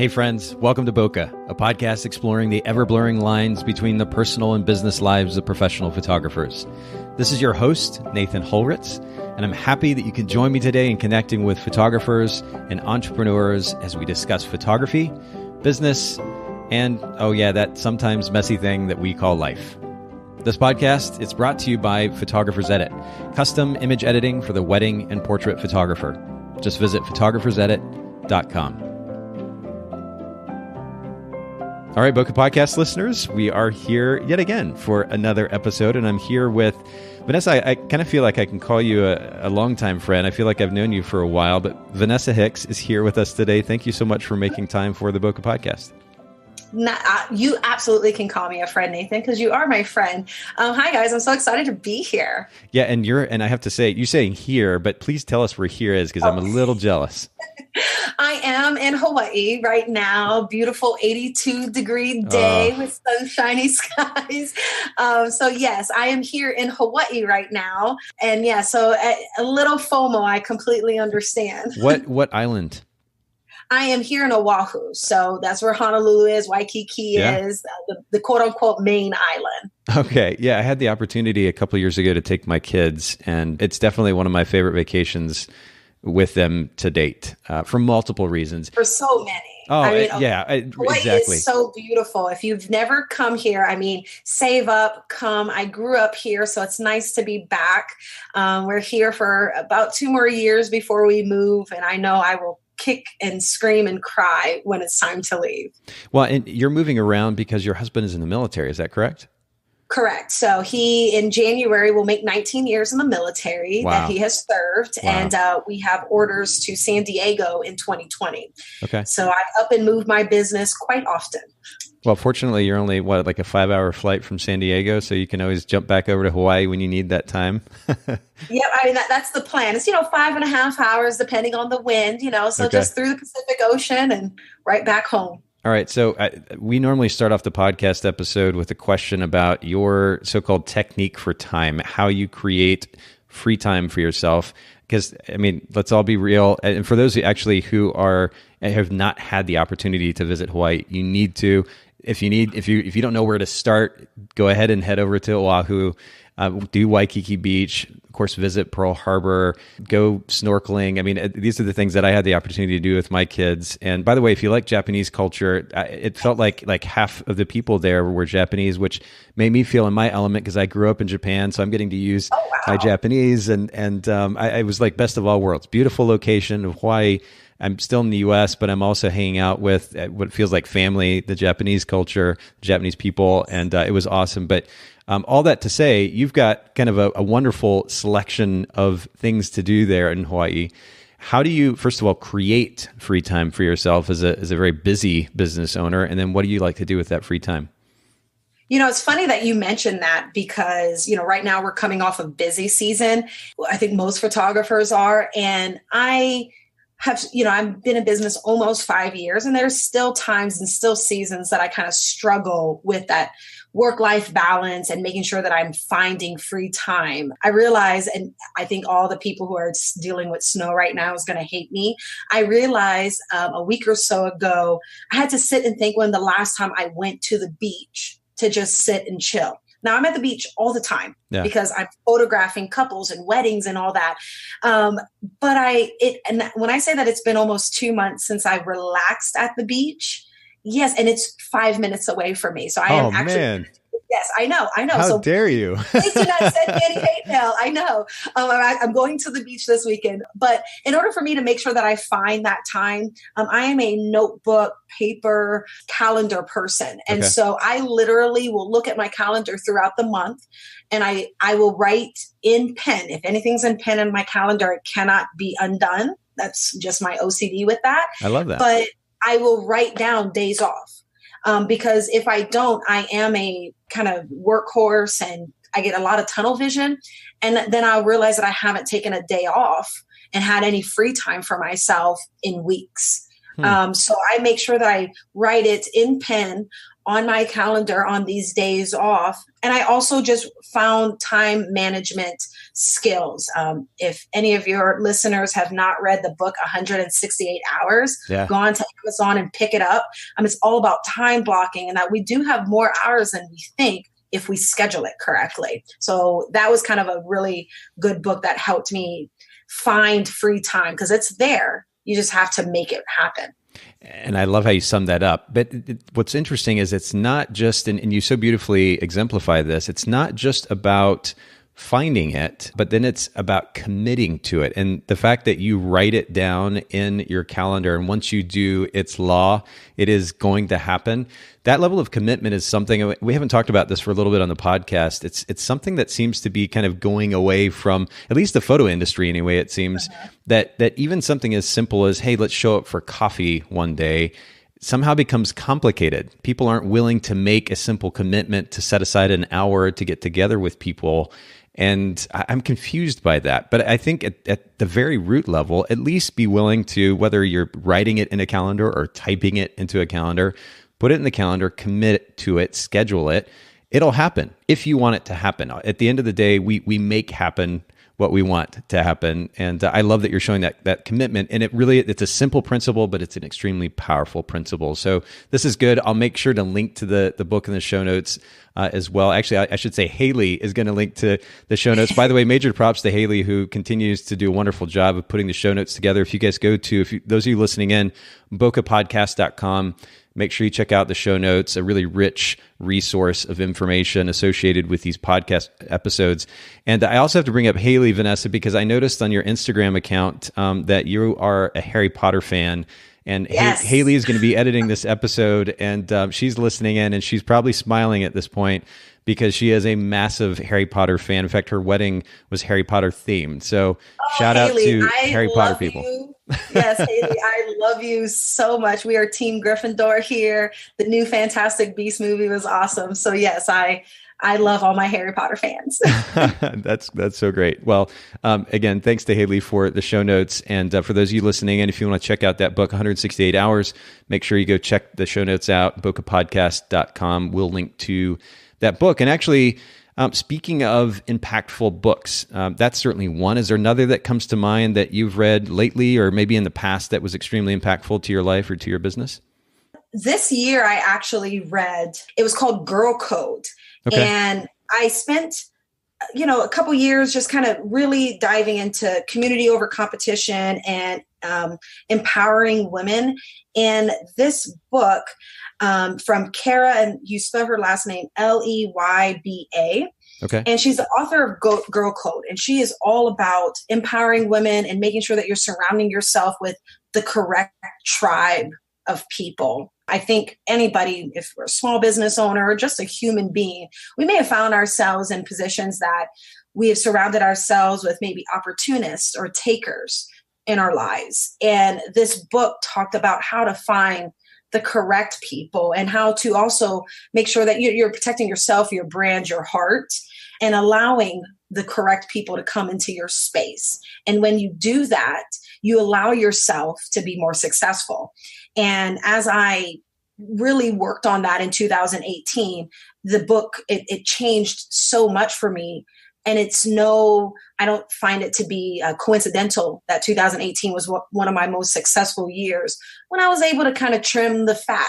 Hey friends, welcome to Bokeh, a podcast exploring the ever-blurring lines between the personal and business lives of professional photographers. This is your host, Nathan Holritz, and I'm happy that you can join me today in connecting with photographers and entrepreneurs as we discuss photography, business, and, oh yeah, that sometimes messy thing that we call life. This podcast is brought to you by Photographers Edit, custom image editing for the wedding and portrait photographer. Just visit photographersedit.com. All right, Bokeh Podcast listeners, we are here yet again for another episode, and I'm here with Vanessa. I kind of feel like I can call you a longtime friend. I feel like I've known you for a while, but Vanessa Hicks is here with us today. Thank you so much for making time for the Bokeh Podcast. You absolutely can call me a friend, Nathan, because you are my friend. Hi, guys. I'm so excited to be here. Yeah, and I have to say, you're saying here, but please tell us where here is, because I'm a little jealous. I am in Hawaii right now. Beautiful 82-degree day with sunshiny skies. So yes, I am here in Hawaii right now. And yeah, so a little FOMO, I completely understand. What island? I am here in Oahu. So that's where Honolulu is, Waikiki is, the quote-unquote main island. Okay. Yeah, I had the opportunity a couple of years ago to take my kids, and it's definitely one of my favorite vacations with them to date, for multiple reasons. For so many. Oh, I mean, Hawaii exactly. Is so beautiful. If you've never come here, I mean, save up, come. I grew up here, so it's nice to be back. We're here for about 2 more years before we move, and I know I will kick and scream and cry when it's time to leave. Well, and you're moving around because your husband is in the military. Is that correct? Correct. So he, in January, will make 19 years in the military that he has served. Wow. And we have orders to San Diego in 2020. Okay. So I up and move my business quite often. Well, fortunately, you're only, like a 5-hour flight from San Diego, so you can always jump back over to Hawaii when you need that time. Yeah, I mean, that's the plan. It's, 5.5 hours, depending on the wind, so just through the Pacific Ocean and right back home. All right. So we normally start off the podcast episode with a question about your so-called technique for time, how you create free time for yourself. Because, I mean, let's all be real. And for those who have not had the opportunity to visit Hawaii, you need to. If you don't know where to start, go ahead and head over to Oahu. Do Waikiki Beach, of course, visit Pearl Harbor, go snorkeling. I mean, these are the things that I had the opportunity to do with my kids. And by the way, if you like Japanese culture, it felt like half of the people there were Japanese, which made me feel in my element because I grew up in Japan. So I'm getting to use my Japanese. And I was like best of all worlds. Beautiful location of Hawaii. I'm still in the U.S., but I'm also hanging out with what feels like family, the Japanese culture, Japanese people. And it was awesome. But all that to say, you've got kind of a wonderful selection of things to do there in Hawaii. How do you, first of all, create free time for yourself as a very busy business owner? And then what do you like to do with that free time? It's funny that you mentioned that because, right now we're coming off of busy season. I think most photographers are. And I've been in business almost 5 years, and there's still times and still seasons that I kind of struggle with that work-life balance and making sure that I'm finding free time. I realize, and I think all the people who are dealing with snow right now is going to hate me. I realized a week or so ago, I had to sit and think when the last time I went to the beach to just sit and chill. Now I'm at the beach all the time because I'm photographing couples and weddings and all that. And when I say that it's been almost 2 months since I relaxed at the beach, yes, and it's 5 minutes away from me. So I am actually. Man. Yes, I know. How dare you? Please do not send me any hate mail. I know. I'm going to the beach this weekend. But in order for me to make sure that I find that time, I am a notebook, paper, calendar person. And so I literally will look at my calendar throughout the month, and I will write in pen. If anything's in pen in my calendar, it cannot be undone. That's just my OCD with that. I love that. But I will write down days off. Because if I don't, I am a kind of workhorse and I get a lot of tunnel vision. And then I'll realize that I haven't taken a day off and had any free time for myself in weeks. So I make sure that I write it in pen on my calendar on these days off. And I also just found time management skills. If any of your listeners have not read the book 168 Hours, go on to Amazon and pick it up. It's all about time blocking, and that we do have more hours than we think if we schedule it correctly. So that was kind of a really good book that helped me find free time, because it's there. You just have to make it happen. And I love how you summed that up. But what's interesting is it's not just, and you so beautifully exemplify this, it's not just about finding it, but then it's about committing to it. And the fact that you write it down in your calendar, and once you do, it's law, it is going to happen. That level of commitment is something, we haven't talked about this for a little bit on the podcast. It's something that seems to be kind of going away from, at least the photo industry anyway, it seems, that even something as simple as, hey, let's show up for coffee one day, somehow becomes complicated. People aren't willing to make a simple commitment to set aside an hour to get together with people. And I'm confused by that. But I think at the very root level, at least be willing to, whether you're writing it in a calendar or typing it into a calendar, put it in the calendar, commit to it, schedule it. It'll happen if you want it to happen. At the end of the day, we make happen what we want to happen. And I love that you're showing that commitment. And it's a simple principle, but it's an extremely powerful principle. So this is good. I'll make sure to link to the book in the show notes as well. Actually, I should say Haley is going to link to the show notes. By the way, major props to Haley, who continues to do a wonderful job of putting the show notes together. If you guys go to, those of you listening in, bokehpodcast.com, make sure you check out the show notes, a really rich resource of information associated with these podcast episodes. And I also have to bring up Haley, Vanessa, because I noticed on your Instagram account that you are a Harry Potter fan. And yes. Haley is going to be editing this episode, and she's listening in, and she's probably smiling at this point because she is a massive Harry Potter fan. In fact, her wedding was Harry Potter themed. So shout Haley, out to Harry Potter people. Yes, Haley, I love you so much. We are Team Gryffindor here. The new Fantastic Beasts movie was awesome. So yes, I love all my Harry Potter fans. That's so great. Well, again, thanks to Haley for the show notes. And for those of you listening in, if you want to check out that book, 168 Hours, make sure you go check the show notes out, bokehpodcast.com. We'll link to that book. And actually, speaking of impactful books, that's certainly one. Is there another that comes to mind that you've read lately or maybe in the past that was extremely impactful to your life or to your business? This year, I actually read, it was called Girl Code. Okay. And I spent, a couple years just kind of really diving into community over competition and empowering women. And this book from Kara, and you spell her last name Leyba. Okay. And she's the author of Girl Code. And she is all about empowering women and making sure that you're surrounding yourself with the correct tribe of people. I think anybody, if we're a small business owner or just a human being, we may have found ourselves in positions that we have surrounded ourselves with maybe opportunists or takers in our lives. And this book talked about how to find the correct people and how to also make sure that you're protecting yourself, your brand, your heart, and allowing the correct people to come into your space. And when you do that, you allow yourself to be more successful. And as I really worked on that in 2018, the book, it changed so much for me. And I don't find it to be coincidental that 2018 was one of my most successful years when I was able to kind of trim the fat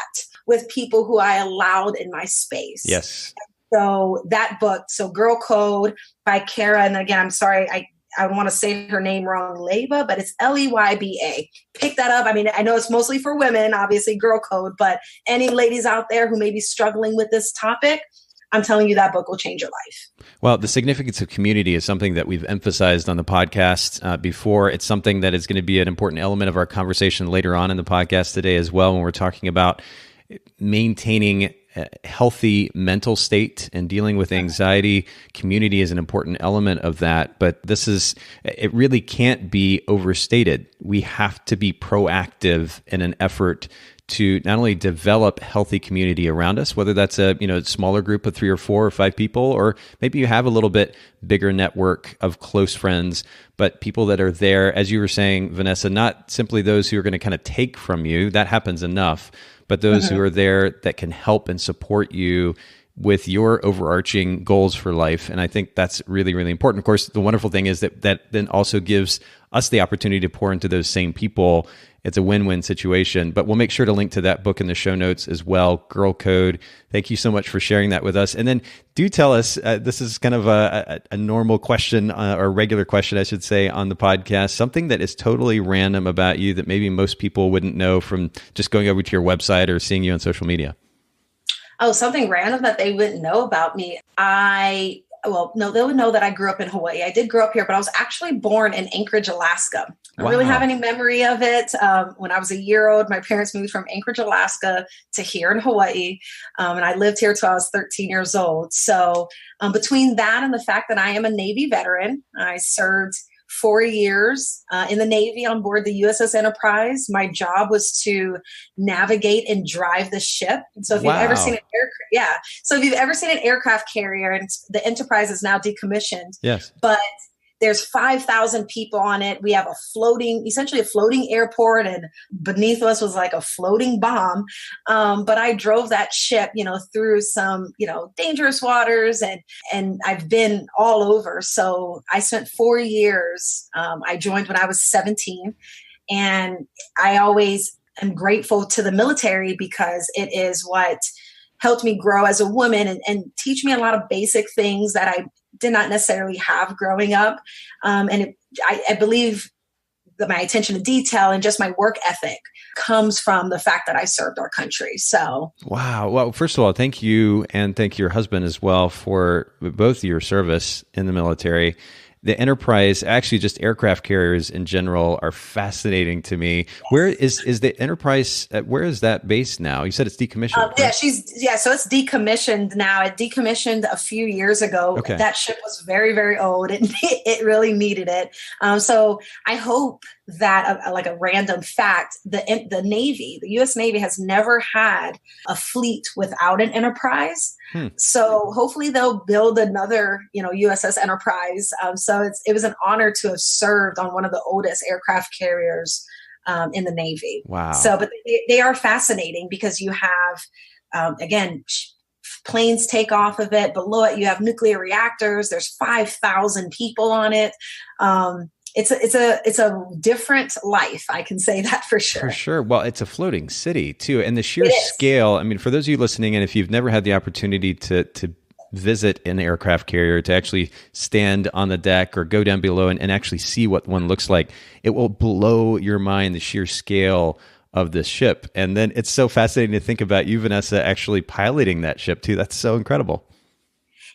with people who I allowed in my space. Yes. So that book, Girl Code by Kara, and again, I'm sorry, I want to say her name wrong, Leyba, but it's Leyba. Pick that up. I mean, I know it's mostly for women, obviously, Girl Code, but any ladies out there who may be struggling with this topic, I'm telling you that book will change your life. Well, the significance of community is something that we've emphasized on the podcast before. It's something that is going to be an important element of our conversation later on in the podcast today as well, when we're talking about maintaining a healthy mental state and dealing with anxiety. Community is an important element of that, but it really can't be overstated. We have to be proactive in an effort to not only develop healthy community around us, whether that's a smaller group of 3 or 4 or 5 people, or maybe you have a little bit bigger network of close friends, but people that are there, as you were saying, Vanessa, not simply those who are going to kind of take from you, that happens enough, but those who are there that can help and support you with your overarching goals for life. And I think that's really, really important. Of course, the wonderful thing is that then also gives us the opportunity to pour into those same people. It's a win-win situation, but we'll make sure to link to that book in the show notes as well. Girl Code. Thank you so much for sharing that with us. And then do tell us, this is kind of a normal question or regular question, I should say, on the podcast, something that is totally random about you that maybe most people wouldn't know from just going over to your website or seeing you on social media. Oh, something random that they wouldn't know about me. No, they would know that I grew up in Hawaii. I did grow up here, but I was actually born in Anchorage, Alaska. I don't really have any memory of it. When I was a year old, my parents moved from Anchorage, Alaska to here in Hawaii. And I lived here till I was 13 years old. So between that and the fact that I am a Navy veteran, I served 4 years in the Navy on board the USS Enterprise. My job was to navigate and drive the ship. And so if you've ever seen an aircraft carrier, and the Enterprise is now decommissioned, yes, but there's 5,000 people on it. We have essentially a floating airport, and beneath us was like a floating bomb. But I drove that ship, through some, dangerous waters, and I've been all over. So I spent 4 years. I joined when I was 17, and I always am grateful to the military because it is what helped me grow as a woman and teach me a lot of basic things that I did not necessarily have growing up. I believe that my attention to detail and just my work ethic comes from the fact that I served our country. So, wow. Well, first of all, thank you. And thank your husband as well for both your service in the military. The Enterprise, actually just aircraft carriers in general, are fascinating to me. Yes. Where is the Enterprise, where is that based now? You said it's decommissioned. So it's decommissioned now. It decommissioned a few years ago. Okay. That ship was very, very old. It really needed it. So I hope that, like a random fact, the Navy, the U.S. Navy has never had a fleet without an Enterprise. So hopefully they'll build another, USS Enterprise. So it was an honor to have served on one of the oldest aircraft carriers in the Navy. Wow. So, but they are fascinating because you have, again, planes take off of it. Below it, you have nuclear reactors. There's 5,000 people on it. It's a different life. I can say that for sure. For sure. Well, it's a floating city too. And the sheer scale, I mean, for those of you listening, and if you've never had the opportunity to visit an aircraft carrier, to actually stand on the deck or go down below and actually see what one looks like, it will blow your mind, the sheer scale of this ship. And then it's so fascinating to think about you, Vanessa, actually piloting that ship too. That's so incredible.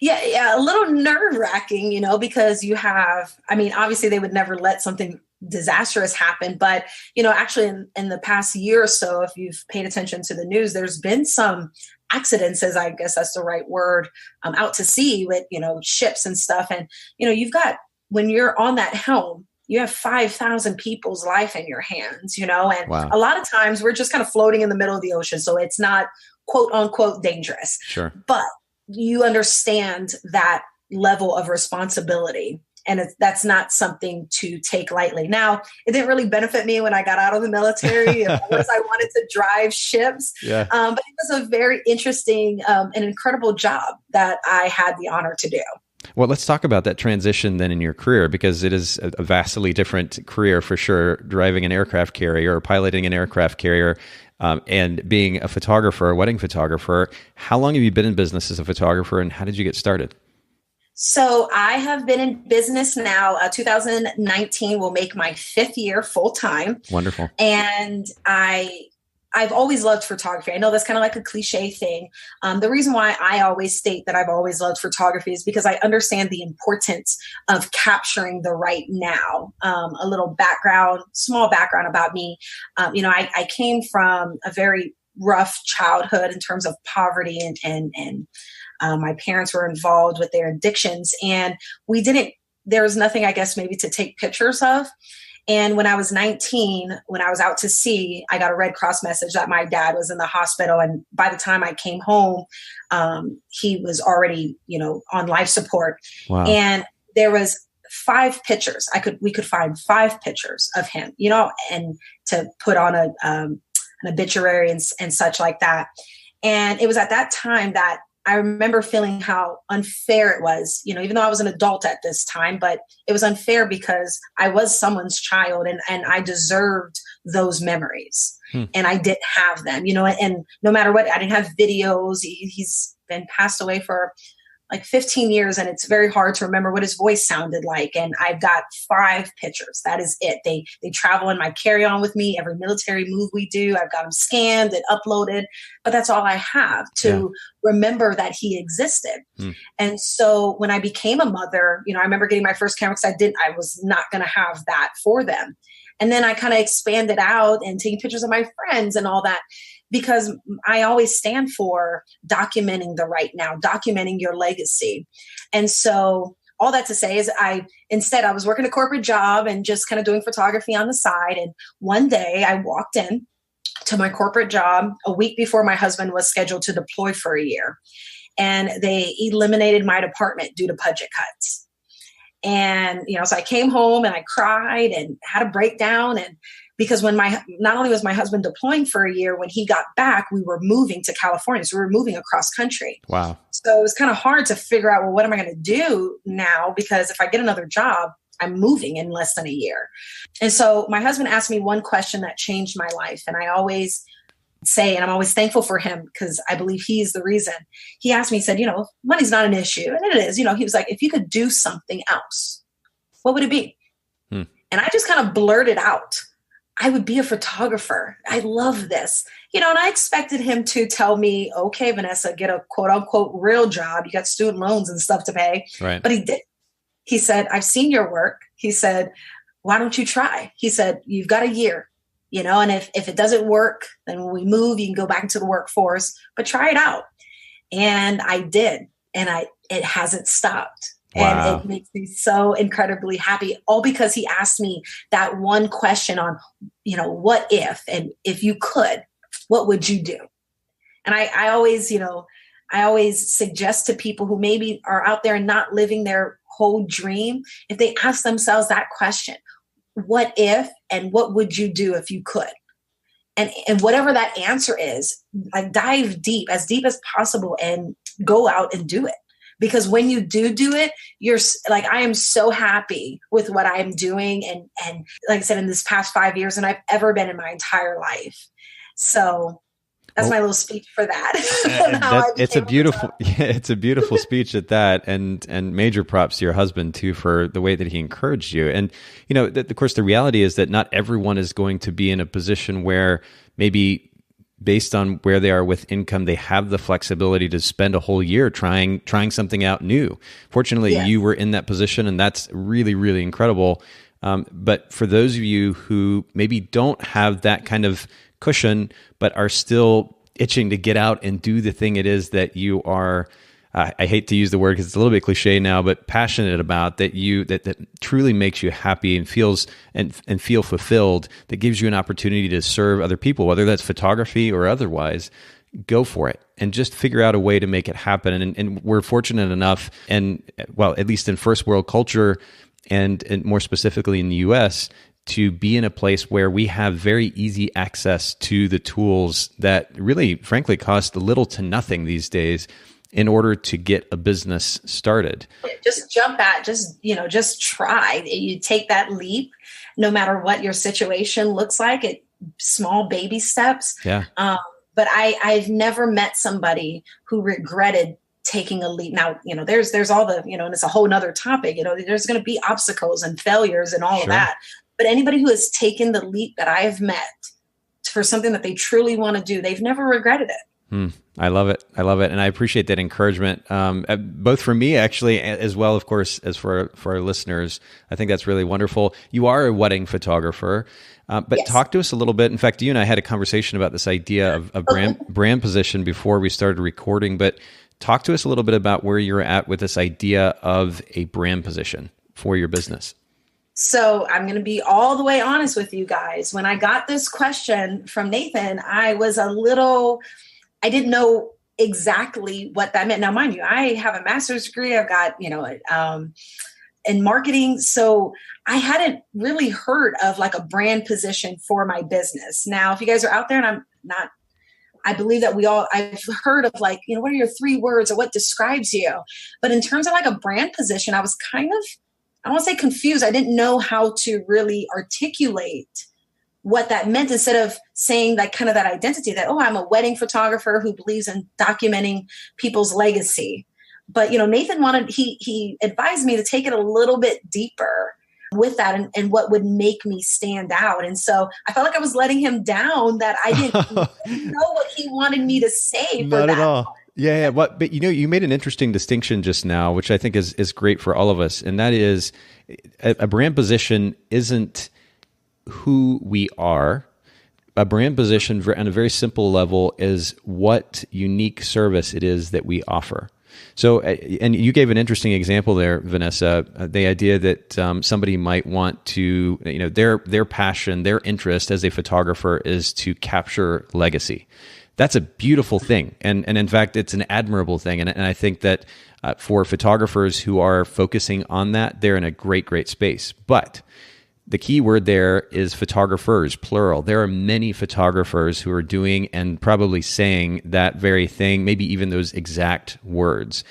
Yeah, a little nerve-wracking, because you have, obviously they would never let something disastrous happen, but, actually in the past year or so, if you've paid attention to the news, there's been some accidents, as I guess that's the right word, out to sea with, ships and stuff. And, you've got, when you're on that helm, you have 5,000 people's life in your hands, and wow. A lot of times we're just kind of floating in the middle of the ocean. So it's not quote unquote dangerous, sure, but you understand that level of responsibility. And that's not something to take lightly. Now, it didn't really benefit me when I got out of the military. Of course, I wanted to drive ships. Yeah. But it was a very interesting and incredible job that I had the honor to do. Well, let's talk about that transition then in your career, because it is a vastly different career for sure, driving an aircraft carrier or piloting an aircraft carrier. And being a photographer, a wedding photographer. How long have you been in business as a photographer, and how did you get started? So I have been in business now. 2019 will make my 5th year full time. Wonderful. And I've always loved photography. I know that's kind of like a cliche thing. The reason why I always state that I've always loved photography is because I understand the importance of capturing the right now. A little background, small background about me. I came from a very rough childhood in terms of poverty and my parents were involved with their addictions, and there was nothing, I guess, maybe to take pictures of. And when I was 19, when I was out to sea, I got a Red Cross message that my dad was in the hospital. And by the time I came home, he was already, on life support. Wow. And there was 5 pictures. We could find 5 pictures of him, and to put on an obituary and such like that. And it was at that time that I remember feeling how unfair it was, even though I was an adult at this time, but it was unfair because I was someone's child and I deserved those memories and I didn't have them, and no matter what, I didn't have videos. He's been passed away for like 15 years and it's very hard to remember what his voice sounded like. And I've got 5 pictures. That is it. They travel in my carry-on with me. Every military move we do, I've got them scanned and uploaded, but that's all I have to remember that he existed. And so when I became a mother, I remember getting my first camera because I was not going to have that for them. And then I kind of expanded out and taking pictures of my friends and all that, because I always stand for documenting the right now, documenting your legacy. And so all that to say is I was working a corporate job and just kind of doing photography on the side. And one day I walked in to my corporate job a week before my husband was scheduled to deploy for a year. And they eliminated my department due to budget cuts. And, so I came home and I cried and had a breakdown. And because not only was my husband deploying for a year, when he got back, we were moving to California. So we were moving across country. Wow. So it was kind of hard to figure out, well, what am I going to do now? Because if I get another job, I'm moving in less than a year. And so my husband asked me one question that changed my life. And I always say, and I'm always thankful for him because I believe he's the reason. He asked me, he said, money's not an issue. And it is, he was like, if you could do something else, what would it be? And I just kind of blurted out, I would be a photographer. I love this, and I expected him to tell me, okay, Vanessa, get a quote unquote real job. You got student loans and stuff to pay. Right. But he did. He said, I've seen your work. He said, why don't you try? He said, you've got a year, and if it doesn't work, then when we move, you can go back into the workforce, but try it out. And I did. And it hasn't stopped. Wow. And it makes me so incredibly happy, all because he asked me that one question on, what if, and if you could, what would you do? And I always suggest to people who maybe are out there and not living their whole dream, if they ask themselves that question, what if, and what would you do if you could? And whatever that answer is, like dive deep as possible and go out and do it. Because when you do it, you're like, I am so happy with what I'm doing. And like I said, in this past 5 years, and I've ever been in my entire life. So that's my little speech for that. It's a beautiful speech at that. And major props to your husband too, for the way that he encouraged you. And, of course, the reality is that not everyone is going to be in a position where maybe based on where they are with income, they have the flexibility to spend a whole year trying something out new. Fortunately, yes. You were in that position, and that's really, really incredible. But for those of you who maybe don't have that kind of cushion, but are still itching to get out and do the thing it is that you are, I hate to use the word because it's a little bit cliche now, but passionate about, that truly makes you happy and feels and feel fulfilled, that gives you an opportunity to serve other people, whether that's photography or otherwise, go for it and just figure out a way to make it happen. And we're fortunate enough, and well, at least in first world culture and more specifically in the US, to be in a place where we have very easy access to the tools that really, frankly, cost little to nothing these days in order to get a business started. Just just try. You take that leap, no matter what your situation looks like, small baby steps. Yeah. But I've never met somebody who regretted taking a leap. Now, there's all the, and it's a whole nother topic, there's going to be obstacles and failures and all of that. But anybody who has taken the leap that I have met for something that they truly want to do, they've never regretted it. I love it. And I appreciate that encouragement, both for me, actually, as well, of course, as for our listeners. I think that's really wonderful. You are a wedding photographer, but yes. Talk to us a little bit. In fact, you and I had a conversation about this idea of brand position before we started recording, but talk to us a little bit about where you're at with this idea of a brand position for your business. So I'm going to be all the way honest with you guys. When I got this question from Nathan, I didn't know exactly what that meant. Now, mind you, I have a master's degree. I've got, in marketing. So I hadn't really heard of like a brand position for my business. Now, if you guys are out there, and I believe that I've heard of like, what are your 3 words or what describes you? But in terms of like a brand position, I was kind of, I don't want to say confused. I didn't know how to really articulate what that meant, instead of saying that kind of that identity that, oh, I'm a wedding photographer who believes in documenting people's legacy. But, Nathan he advised me to take it a little bit deeper with that and what would make me stand out. And so I felt like I was letting him down, that I didn't know what he wanted me to say. Not at all. Yeah. But you made an interesting distinction just now, which I think is great for all of us. And that is, a brand position isn't who we are. A brand position on a very simple level is what unique service it is that we offer. So, and you gave an interesting example there, Vanessa, the idea that somebody might want to, their passion, their interest as a photographer is to capture legacy. That's a beautiful thing. And in fact, it's an admirable thing. And I think that for photographers who are focusing on that, they're in a great, great space. But the key word there is photographers, plural. There are many photographers who are doing and probably saying that very thing, maybe even those exact words.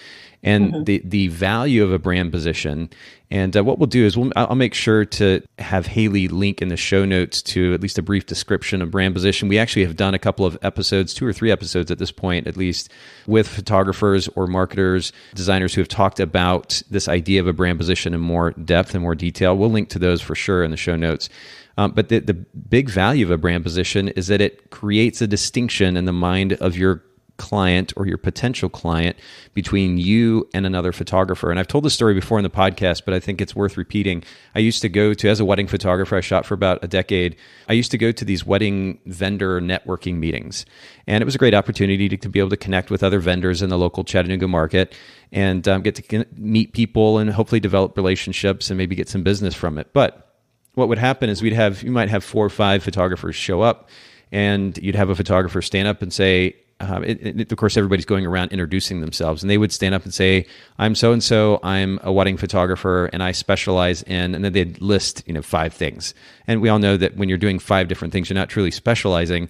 And the value of a brand position, and what we'll do is I'll make sure to have Haley link in the show notes to at least a brief description of brand position. We actually have done a couple of episodes, 2 or 3 episodes at this point, at least, with photographers or marketers, designers who have talked about this idea of a brand position in more depth and more detail. We'll link to those for sure in the show notes. But the big value of a brand position is that it creates a distinction in the mind of your client or your potential client between you and another photographer. And I've told this story before in the podcast, but I think it's worth repeating. I used to go to, as a wedding photographer, I shot for about a decade. I used to go to these wedding vendor networking meetings. And it was a great opportunity to be able to connect with other vendors in the local Chattanooga market and get to meet people and hopefully develop relationships and maybe get some business from it. But what would happen is you might have 4 or 5 photographers show up, and you'd have a photographer stand up and say, of course, everybody's going around introducing themselves, and they would stand up and say, I'm so-and-so, I'm a wedding photographer, and I specialize in, and then they'd list, 5 things. And we all know that when you're doing 5 different things, you're not truly specializing.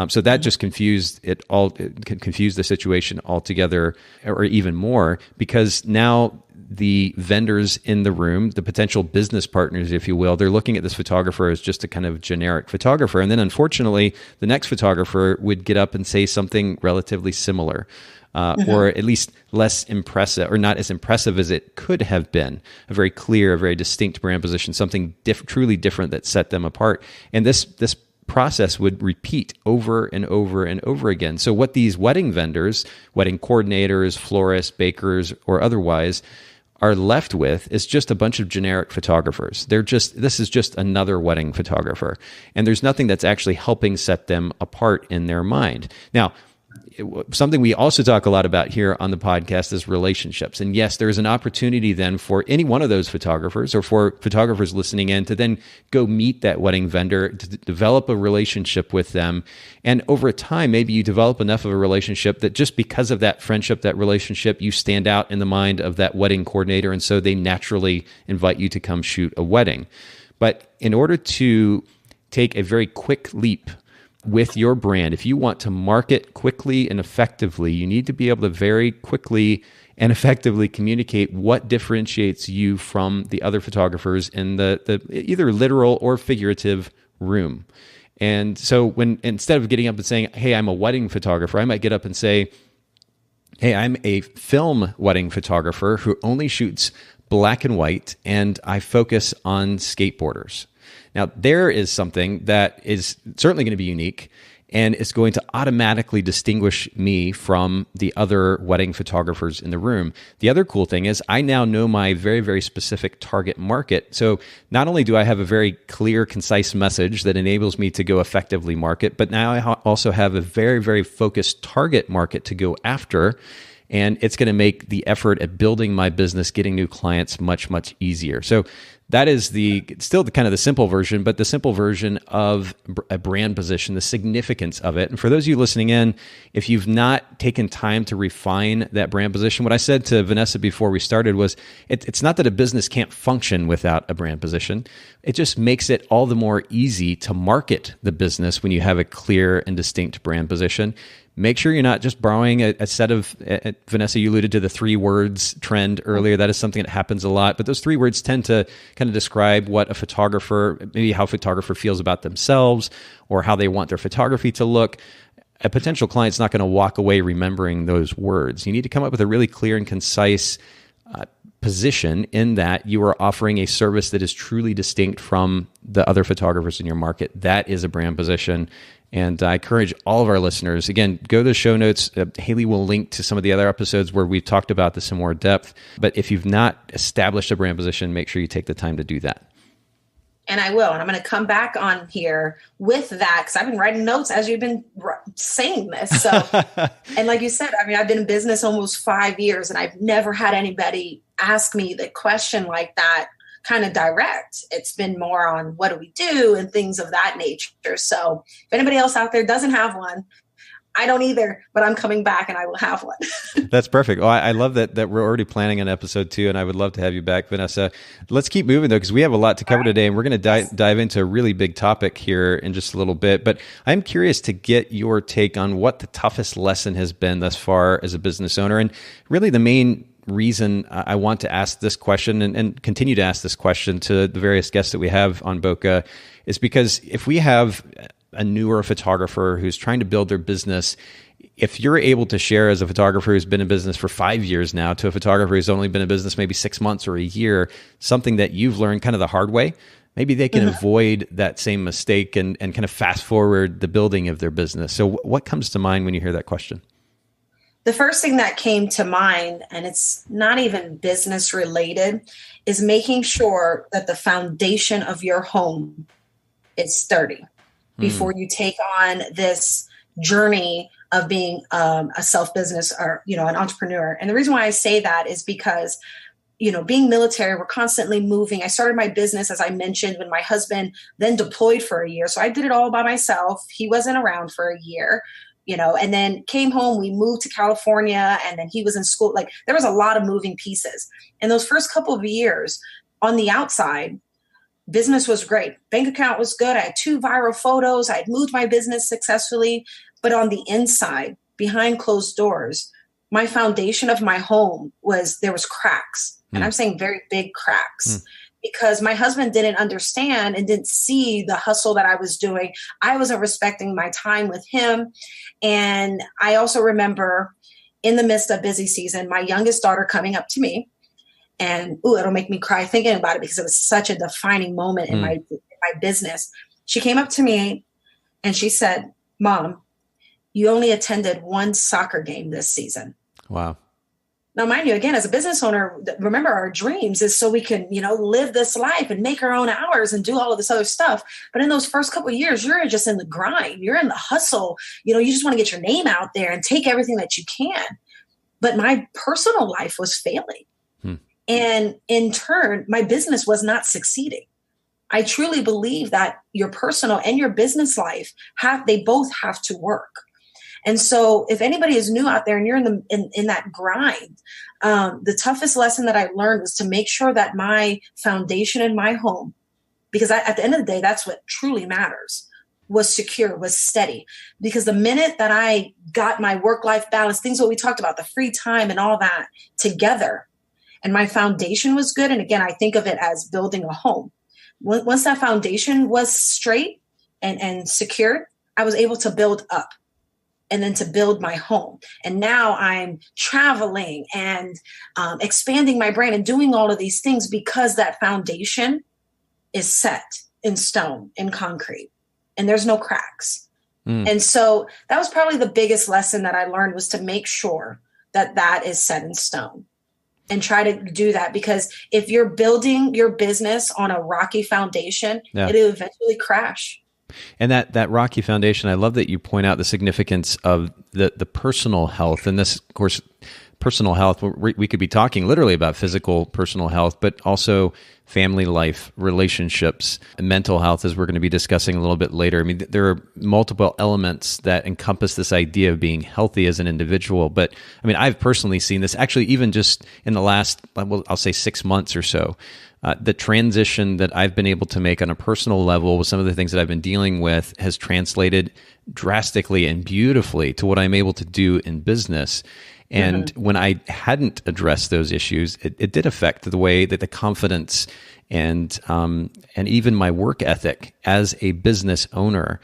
So that just confused the situation altogether, or even more, because now the vendors in the room, the potential business partners, if you will, they're looking at this photographer as just a kind of generic photographer. And then unfortunately, the next photographer would get up and say something relatively similar, or at least less impressive, or not as impressive as it could have been. A very clear, a very distinct brand position, something truly different that set them apart. And this process would repeat over and over and over again. So what these wedding vendors, wedding coordinators, florists, bakers, or otherwise, are left with is just a bunch of generic photographers. This is just another wedding photographer. And there's nothing that's actually helping set them apart in their mind. Now, something we also talk a lot about here on the podcast is relationships. And yes, there's an opportunity then for any one of those photographers or for photographers listening in to then go meet that wedding vendor, to develop a relationship with them. And over time, maybe you develop enough of a relationship that just because of that friendship, that relationship, you stand out in the mind of that wedding coordinator. And so they naturally invite you to come shoot a wedding. But in order to take a very quick leap with your brand, if you want to market quickly and effectively, you need to be able to very quickly and effectively communicate what differentiates you from the other photographers in the either literal or figurative room. And so when, instead of getting up and saying, hey, I'm a wedding photographer, I might get up and say, hey, I'm a film wedding photographer who only shoots black and white, and I focus on skateboarders. Now, there is something that is certainly going to be unique, and it's going to automatically distinguish me from the other wedding photographers in the room. The other cool thing is I now know my very, very specific target market. So not only do I have a very clear, concise message that enables me to go effectively market, but now I also have a very, very focused target market to go after. And it's going to make the effort at building my business, getting new clients much, much easier. So that is still the kind of the simple version, but the simple version of a brand position, the significance of it. And for those of you listening in, if you've not taken time to refine that brand position, what I said to Vanessa before we started was, it's not that a business can't function without a brand position. It just makes it all the more easy to market the business when you have a clear and distinct brand position. Make sure you're not just borrowing a set of, Vanessa, you alluded to the 3 words trend earlier. That is something that happens a lot. But those 3 words tend to kind of describe what a photographer, maybe how a photographer feels about themselves or how they want their photography to look. A potential client's not going to walk away remembering those words. You need to come up with a really clear and concise position in that you are offering a service that is truly distinct from the other photographers in your market. That is a brand position. And I encourage all of our listeners, again, go to the show notes. Haley will link to some of the other episodes where we've talked about this in more depth. But if you've not established a brand position, make sure you take the time to do that. And I will. And I'm going to come back on here with that because I've been writing notes as you've been saying this. So, and like you said, I mean, I've been in business almost 5 years and I've never had anybody ask me the question like that kind of direct. It's been more on what do we do and things of that nature. So if anybody else out there doesn't have one, I don't either, but I'm coming back and I will have one. That's perfect. Oh, I love that we're already planning an episode 2, and I would love to have you back, Vanessa. Let's keep moving though, because we have a lot to cover today, and we're going to dive into a really big topic here in just a little bit. But I'm curious to get your take on what the toughest lesson has been thus far as a business owner, and really the main reason I want to ask this question and continue to ask this question to the various guests that we have on Bokeh is because if we have a newer photographer who's trying to build their business, if you're able to share as a photographer who's been in business for 5 years now to a photographer who's only been in business maybe 6 months or a year, something that you've learned kind of the hard way, maybe they can avoid that same mistake and kind of fast forward the building of their business. So what comes to mind when you hear that question? The first thing that came to mind, and it's not even business related, is making sure that the foundation of your home is sturdy before you take on this journey of being a self-business or, an entrepreneur. And the reason why I say that is because, being military, we're constantly moving. I started my business, as I mentioned, when my husband then deployed for a year. So I did it all by myself. He wasn't around for a year. And then came home, we moved to California, and then he was in school. Like there was a lot of moving pieces. And those first couple of years on the outside, business was great. Bank account was good. I had 2 viral photos. I had moved my business successfully. But on the inside, behind closed doors, my foundation of my home there was cracks. And I'm saying very big cracks. Because my husband didn't understand and didn't see the hustle that I was doing. I wasn't respecting my time with him. And I also remember in the midst of busy season, my youngest daughter coming up to me, and it'll make me cry thinking about it because it was such a defining moment in my business. She came up to me and she said, "Mom, you only attended 1 soccer game this season." Wow. Now, mind you, again, as a business owner, remember our dreams is so we can, live this life and make our own hours and do all of this other stuff. But in those first couple of years, you're just in the grind. You're in the hustle. You just want to get your name out there and take everything that you can. But my personal life was failing. And in turn, my business was not succeeding. I truly believe that your personal and your business life they both have to work. And so if anybody is new out there and you're in that grind, the toughest lesson that I learned was to make sure that my foundation in my home, because at the end of the day, that's what truly matters, was secure, was steady. Because the minute that I got my work-life balance, things that we talked about, the free time and all that together, and my foundation was good. And again, I think of it as building a home. Once that foundation was straight and secured, I was able to build up. And then to build my home. And now I'm traveling and expanding my brand and doing all of these things because that foundation is set in stone, in concrete, and there's no cracks. And so that was probably the biggest lesson that I learned, was to make sure that is set in stone and try to do that. Because if you're building your business on a rocky foundation, it'll eventually crash. And that rocky foundation, I love that you point out the significance of the personal health. And this, of course, personal health, we could be talking literally about physical personal health, but also family life, relationships, and mental health, as we're going to be discussing a little bit later. I mean, there are multiple elements that encompass this idea of being healthy as an individual. But I mean, I've personally seen this actually even just in the last, well, I'll say 6 months or so. The transition that I've been able to make on a personal level with some of the things that I've been dealing with has translated drastically and beautifully to what I'm able to do in business. And when I hadn't addressed those issues, it did affect the way that the confidence and even my work ethic as a business owner.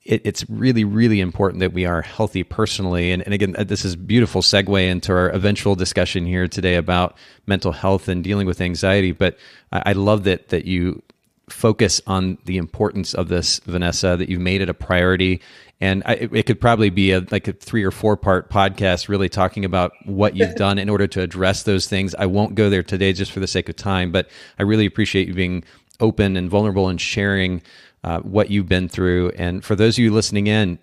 It's really, really important that we are healthy personally. And again, this is a beautiful segue into our eventual discussion here today about mental health and dealing with anxiety. But I love that you focus on the importance of this, Vanessa, that you've made it a priority. And it could probably be like a 3 or 4 part podcast really talking about what you've done in order to address those things. I won't go there today just for the sake of time, but I really appreciate you being open and vulnerable and sharing what you've been through. And for those of you listening in,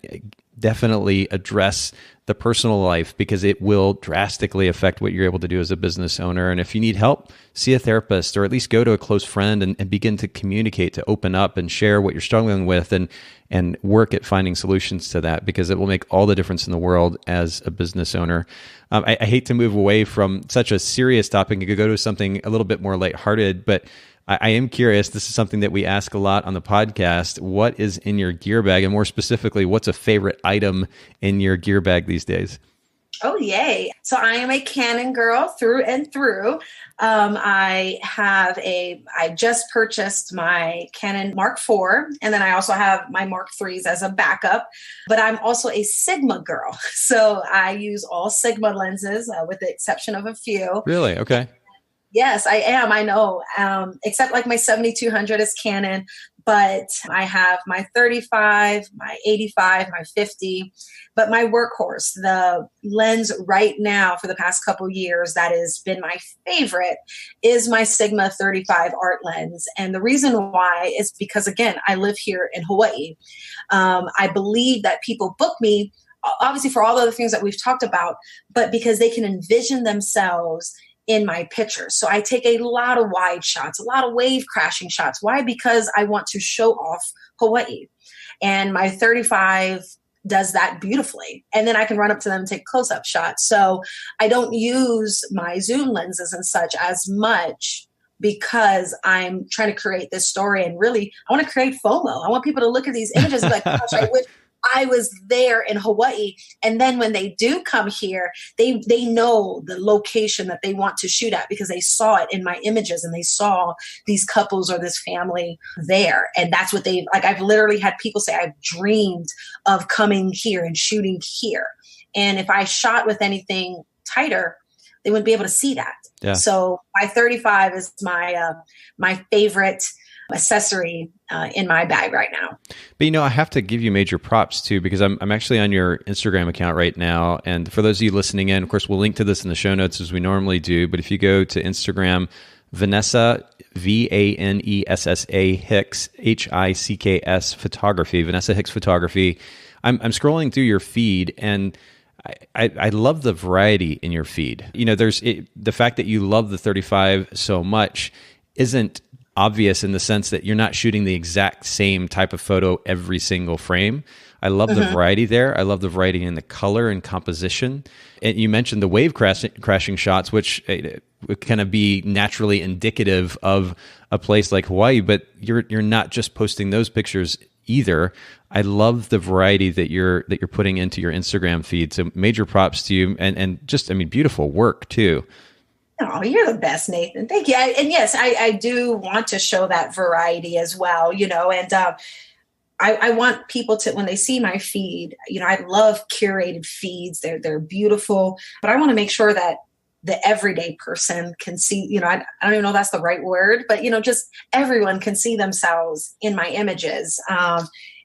definitely address the personal life because it will drastically affect what you're able to do as a business owner. And if you need help, see a therapist or at least go to a close friend and begin to communicate, to open up and share what you're struggling with and work at finding solutions to that because it will make all the difference in the world as a business owner. I hate to move away from such a serious topic and could go to something a little bit more lighthearted, but I am curious. This is something that we ask a lot on the podcast. What is in your gear bag? And more specifically, what's a favorite item in your gear bag these days? Oh, yay. So I am a Canon girl through and through. I just purchased my Canon Mark IV, and then I also have my Mark IIIs as a backup, but I'm also a Sigma girl. So I use all Sigma lenses with the exception of a few. Really? Okay. Yes, I am. I know. Except like my 7200 is Canon, but I have my 35, my 85, my 50. But my workhorse, the lens right now for the past couple years that has been my favorite is my Sigma 35 art lens. And the reason why is because, again, I live here in Hawaii. I believe that people book me, obviously for all the other things that we've talked about, but because they can envision themselves in my pictures. So I take a lot of wide shots, a lot of wave crashing shots. Why? Because I want to show off Hawaii. And my 35 does that beautifully. And then I can run up to them and take close-up shots. So I don't use my zoom lenses and such as much because I'm trying to create this story. And really, I want to create FOMO. I want people to look at these images and be like, gosh, I wish I was there in Hawaii. And then when they do come here, they know the location that they want to shoot at because they saw it in my images and they saw these couples or this family there. And that's what I've literally had people say, I've dreamed of coming here and shooting here. And if I shot with anything tighter, they wouldn't be able to see that. Yeah. So my 35 is my favorite accessory in my bag right now. But I have to give you major props too, because I'm actually on your Instagram account right now. And for those of you listening in, of course, we'll link to this in the show notes as we normally do. But if you go to Instagram, Vanessa, Vanessa Hicks, Hicks photography, Vanessa Hicks photography. I'm scrolling through your feed and I love the variety in your feed. There's the fact that you love the 35 so much isn't obvious in the sense that you're not shooting the exact same type of photo every single frame. I love the variety there. I love the variety in the color and composition. And you mentioned the wave crashing shots, which would kind of be naturally indicative of a place like Hawaii, but you're not just posting those pictures either. I love the variety that you're putting into your Instagram feed. So major props to you and just, beautiful work too. Oh, you're the best, Nathan. Thank you. And yes, I do want to show that variety as well, and I want people to, when they see my feed, I love curated feeds. They're beautiful, but I want to make sure that the everyday person can see, I don't even know if that's the right word, but, just everyone can see themselves in my images.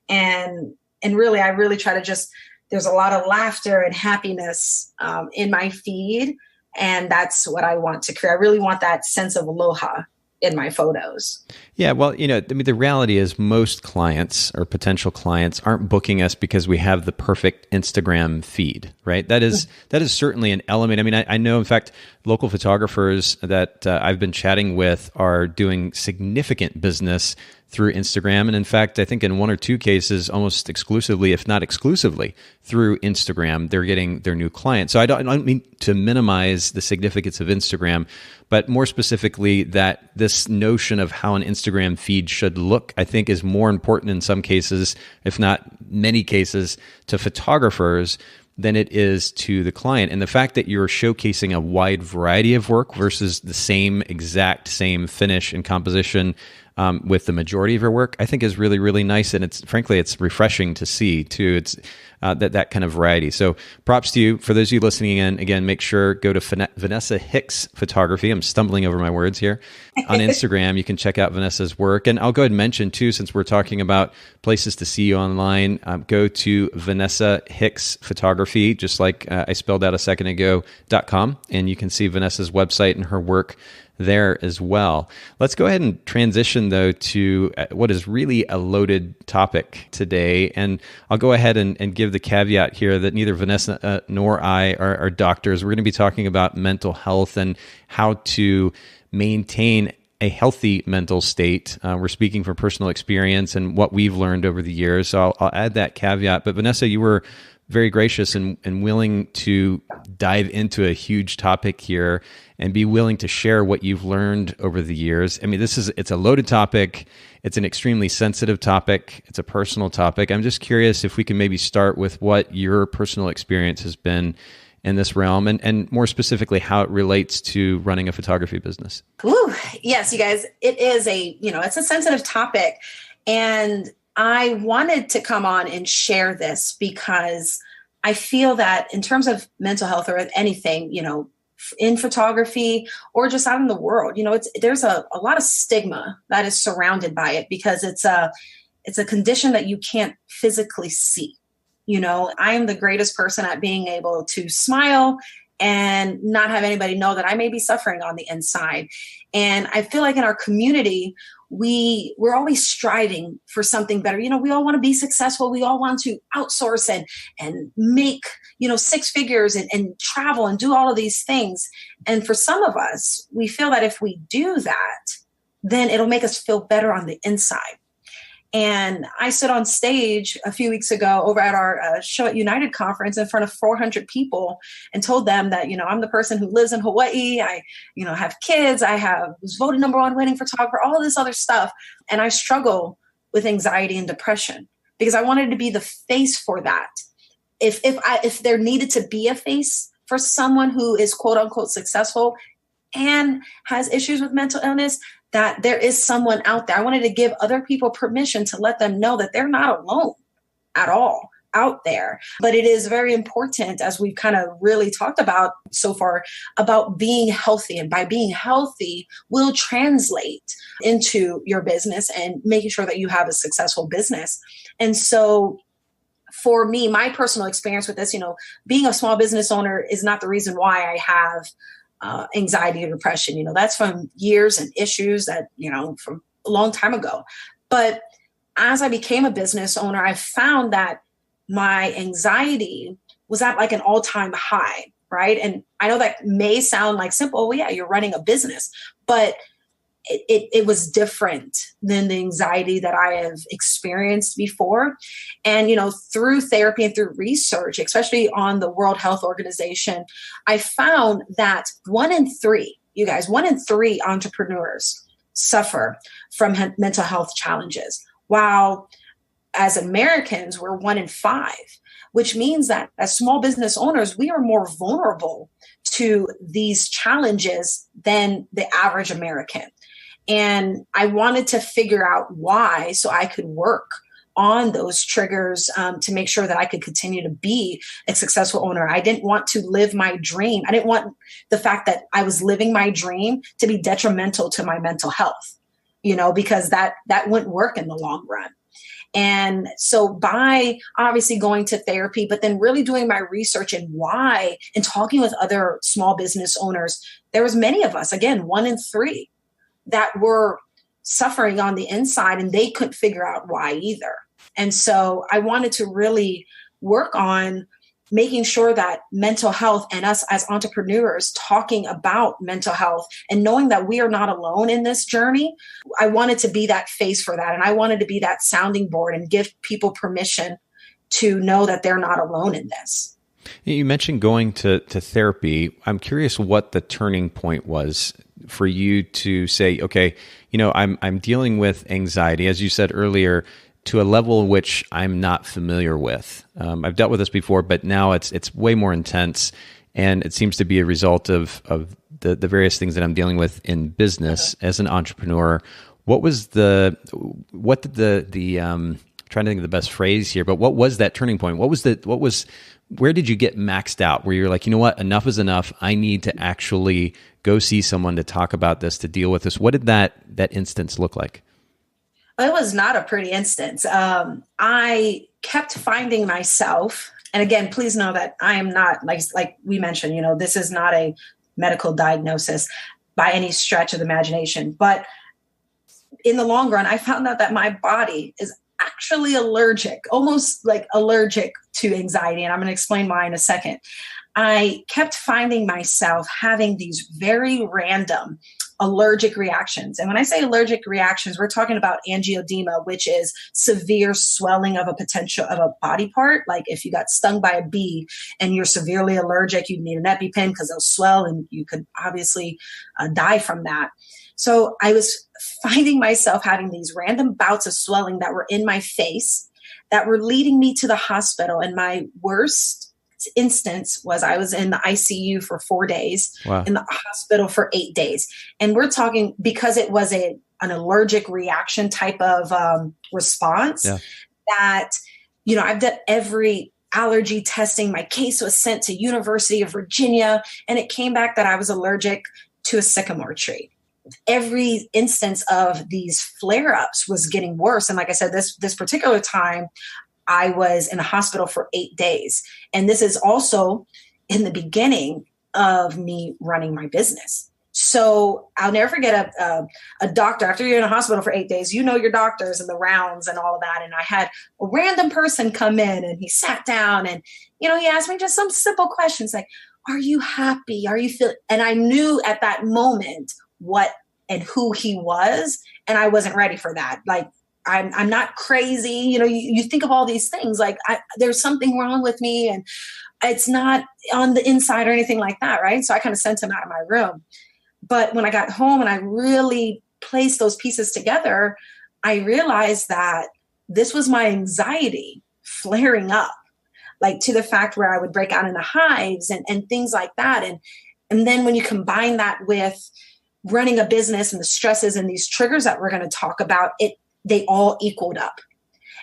And really, I really try to there's a lot of laughter and happiness in my feed. And that's what I want to create. I really want that sense of aloha in my photos. Yeah, well, I mean, the reality is most clients or potential clients aren't booking us because we have the perfect Instagram feed, right? That is certainly an element. I mean, I know, in fact, local photographers that I've been chatting with are doing significant business through Instagram. And in fact, I think in one or two cases, almost exclusively, if not exclusively, through Instagram, they're getting their new clients. So I don't mean to minimize the significance of Instagram, but more specifically that this notion of how an Instagram feed should look, I think, is more important in some cases, if not many cases, to photographers than it is to the client. And the fact that you're showcasing a wide variety of work versus the same same finish and composition with the majority of your work, I think is really, really nice. And it's frankly, it's refreshing to see too. It's that kind of variety. So props to you. For those of you listening in, again, make sure go to Vanessa Hicks Photography. I'm stumbling over my words here. On Instagram, you can check out Vanessa's work. And I'll go ahead and mention too, since we're talking about places to see you online, go to Vanessa Hicks Photography, just like I spelled out a second ago, .com. And you can see Vanessa's website and her work there as well. Let's go ahead and transition though to what is really a loaded topic today. And I'll go ahead and give the caveat here that neither Vanessa nor I are doctors. We're going to be talking about mental health and how to maintain a healthy mental state. We're speaking from personal experience and what we've learned over the years. So I'll add that caveat. But Vanessa, you were very gracious and willing to dive into a huge topic here and be willing to share what you've learned over the years. I mean, it's a loaded topic. It's an extremely sensitive topic. It's a personal topic. I'm just curious if we can maybe start with what your personal experience has been in this realm and more specifically, how it relates to running a photography business. Ooh, yes, you guys, it is it's a sensitive topic. And I wanted to come on and share this because I feel that in terms of mental health or anything, in photography or just out in the world, there's a lot of stigma that is surrounded by it because it's a condition that you can't physically see. I am the greatest person at being able to smile and not have anybody know that I may be suffering on the inside. And I feel like in our community, we're always striving for something better. We all want to be successful. We all want to outsource and make, six figures and travel and do all of these things. And for some of us, we feel that if we do that, then it'll make us feel better on the inside. And I stood on stage a few weeks ago over at our Show at United conference in front of 400 people and told them that, I'm the person who lives in Hawaii. I, have kids. Was voted #1 wedding photographer, all this other stuff. And I struggle with anxiety and depression because I wanted to be the face for that. If there needed to be a face for someone who is quote unquote successful and has issues with mental illness, that there is someone out there. I wanted to give other people permission to let them know that they're not alone at all out there. But it is very important, as we've kind of really talked about so far, about being healthy. And by being healthy will translate into your business and making sure that you have a successful business. And so for me, my personal experience with this, being a small business owner is not the reason why I have anxiety and depression. That's from years and issues that, from a long time ago. But as I became a business owner, I found that my anxiety was at like an all-time high, right? And I know that may sound like simple. Well, yeah, you're running a business, but it was different than the anxiety that I have experienced before. And, through therapy and through research, especially on the World Health Organization, I found that 1 in 3 entrepreneurs suffer from mental health challenges, while as Americans, we're 1 in 5, which means that as small business owners, we are more vulnerable to these challenges than the average American. And I wanted to figure out why so I could work on those triggers to make sure that I could continue to be a successful owner. I didn't want to live my dream. I didn't want the fact that I was living my dream to be detrimental to my mental health, because that wouldn't work in the long run. And so by obviously going to therapy, but then really doing my research and why and talking with other small business owners, there was many of us, again, 1 in 3, that were suffering on the inside, and they couldn't figure out why either. And so I wanted to really work on making sure that mental health, and us as entrepreneurs talking about mental health and knowing that we are not alone in this journey. I wanted to be that face for that. And I wanted to be that sounding board and give people permission to know that they're not alone in this. You mentioned going to therapy. I'm curious what the turning point was for you to say, okay, I'm dealing with anxiety, as you said earlier, to a level which I'm not familiar with. I've dealt with this before, but now it's way more intense, and it seems to be a result of the various things that I'm dealing with in business as an entrepreneur. What did trying to think of the best phrase here, but what was that turning point? Where did you get maxed out? Where you're like, you know what, enough is enough. I need to actually go see someone to talk about this, to deal with this. What did that instance look like? It was not a pretty instance. I kept finding myself, and again, please know that I am not, like we mentioned, this is not a medical diagnosis by any stretch of the imagination. But in the long run, I found out that my body is actually almost like allergic to anxiety. And I'm going to explain why in a second. I kept finding myself having these very random allergic reactions. And when I say allergic reactions, we're talking about angioedema, which is severe swelling of a body part. Like if you got stung by a bee and you're severely allergic, you need an EpiPen because they'll swell and you could obviously die from that. So I was finding myself having these random bouts of swelling that were in my face that were leading me to the hospital. And my worst instance was I was in the ICU for 4 days, wow, in the hospital for 8 days. And we're talking because it was an allergic reaction type of response, yeah, that, I've done every allergy testing. My case was sent to University of Virginia, and it came back that I was allergic to a sycamore tree. Every instance of these flare-ups was getting worse. And like I said, this particular time, I was in the hospital for 8 days. And this is also in the beginning of me running my business. So I'll never forget a doctor. After you're in a hospital for 8 days, your doctors and the rounds and all of that. And I had a random person come in, and he sat down, and, he asked me just some simple questions like, are you happy? Are you feeling? And I knew at that moment what and who he was. And I wasn't ready for that. Like, I'm not crazy. You think of all these things like there's something wrong with me, and it's not on the inside or anything like that. Right. So I kind of sent him out of my room. But when I got home and I really placed those pieces together, I realized that this was my anxiety flaring up, like to the fact where I would break out into hives and things like that. And then when you combine that with running a business and the stresses and these triggers that we're going to talk about, they all equaled up.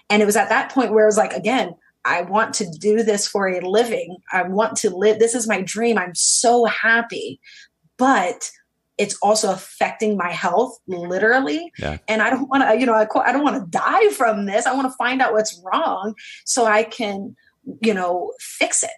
And it was at that point where it was like, again, I want to do this for a living. I want to live. This is my dream. I'm so happy, but it's also affecting my health literally. Yeah. And I don't want to, I don't want to die from this. I want to find out what's wrong so I can, fix it.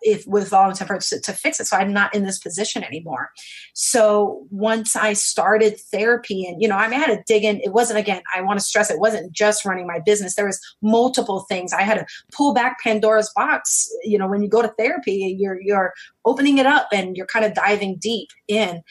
If with all efforts to fix it. So I'm not in this position anymore. So once I started therapy and, I had to dig in, it wasn't, again, I want to stress, it wasn't just running my business. There was multiple things. I had to pull back Pandora's box. When you go to therapy, you're opening it up and you're kind of diving deep in.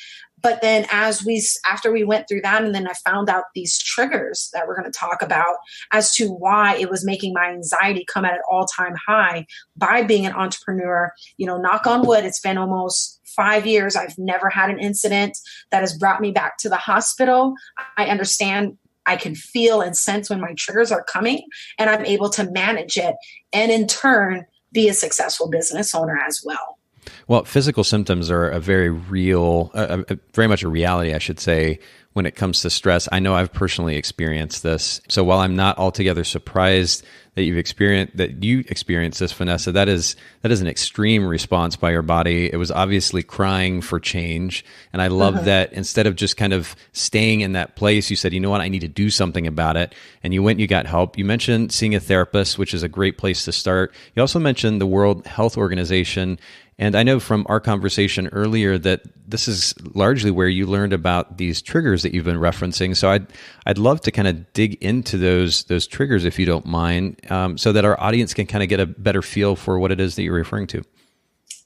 But then after we went through that, and then I found out these triggers that we're going to talk about as to why it was making my anxiety come at an all-time high by being an entrepreneur. Knock on wood, it's been almost 5 years. I've never had an incident that has brought me back to the hospital. I understand, I can feel and sense when my triggers are coming, and I'm able to manage it and in turn be a successful business owner as well. Well, physical symptoms are a very real, very much a reality, I should say, when it comes to stress. I know I've personally experienced this. So while I'm not altogether surprised that you experienced this, Vanessa, that is an extreme response by your body. It was obviously crying for change. And I love that instead of just kind of staying in that place, you said, you know what, I need to do something about it. And you went and you got help. You mentioned seeing a therapist, which is a great place to start. You also mentioned the World Health Organization. And I know from our conversation earlier that this is largely where you learned about these triggers that you've been referencing. So I'd love to kind of dig into those triggers, if you don't mind, so that our audience can kind of get a better feel for what it is that you're referring to.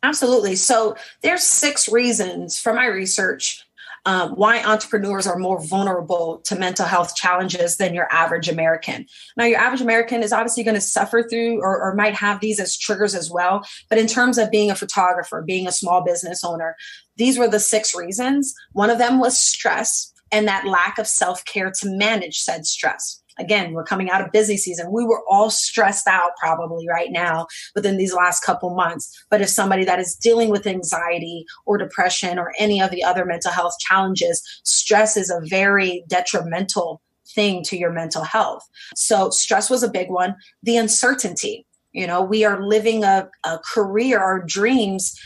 Absolutely. So there's 6 reasons from my research why entrepreneurs are more vulnerable to mental health challenges than your average American. Now, your average American is obviously going to suffer through or might have these as triggers as well. But in terms of being a photographer, being a small business owner, these were the 6 reasons. One of them was stress and that lack of self-care to manage said stress. Again, we're coming out of busy season. We were all stressed out probably right now within these last couple months. But if somebody that is dealing with anxiety or depression or any of the other mental health challenges, stress is a very detrimental thing to your mental health. So stress was a big one. The uncertainty, we are living a career, our dreams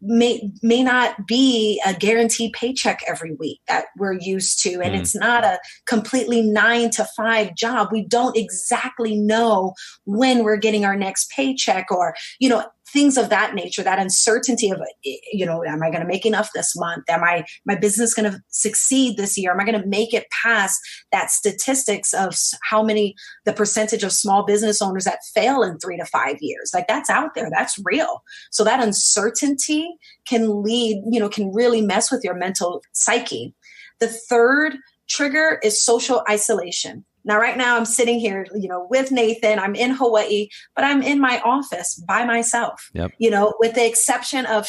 may not be a guaranteed paycheck every week that we're used to. And it's not a completely 9-to-5 job. We don't exactly know when we're getting our next paycheck or, things of that nature, that uncertainty of, am I going to make enough this month? My business going to succeed this year? Am I going to make it past that statistics of the percentage of small business owners that fail in 3 to 5 years? Like that's out there. That's real. So that uncertainty can can really mess with your mental psyche. The third trigger is social isolation. Now, right now I'm sitting here, with Nathan, I'm in Hawaii, but I'm in my office by myself, Yep. With the exception of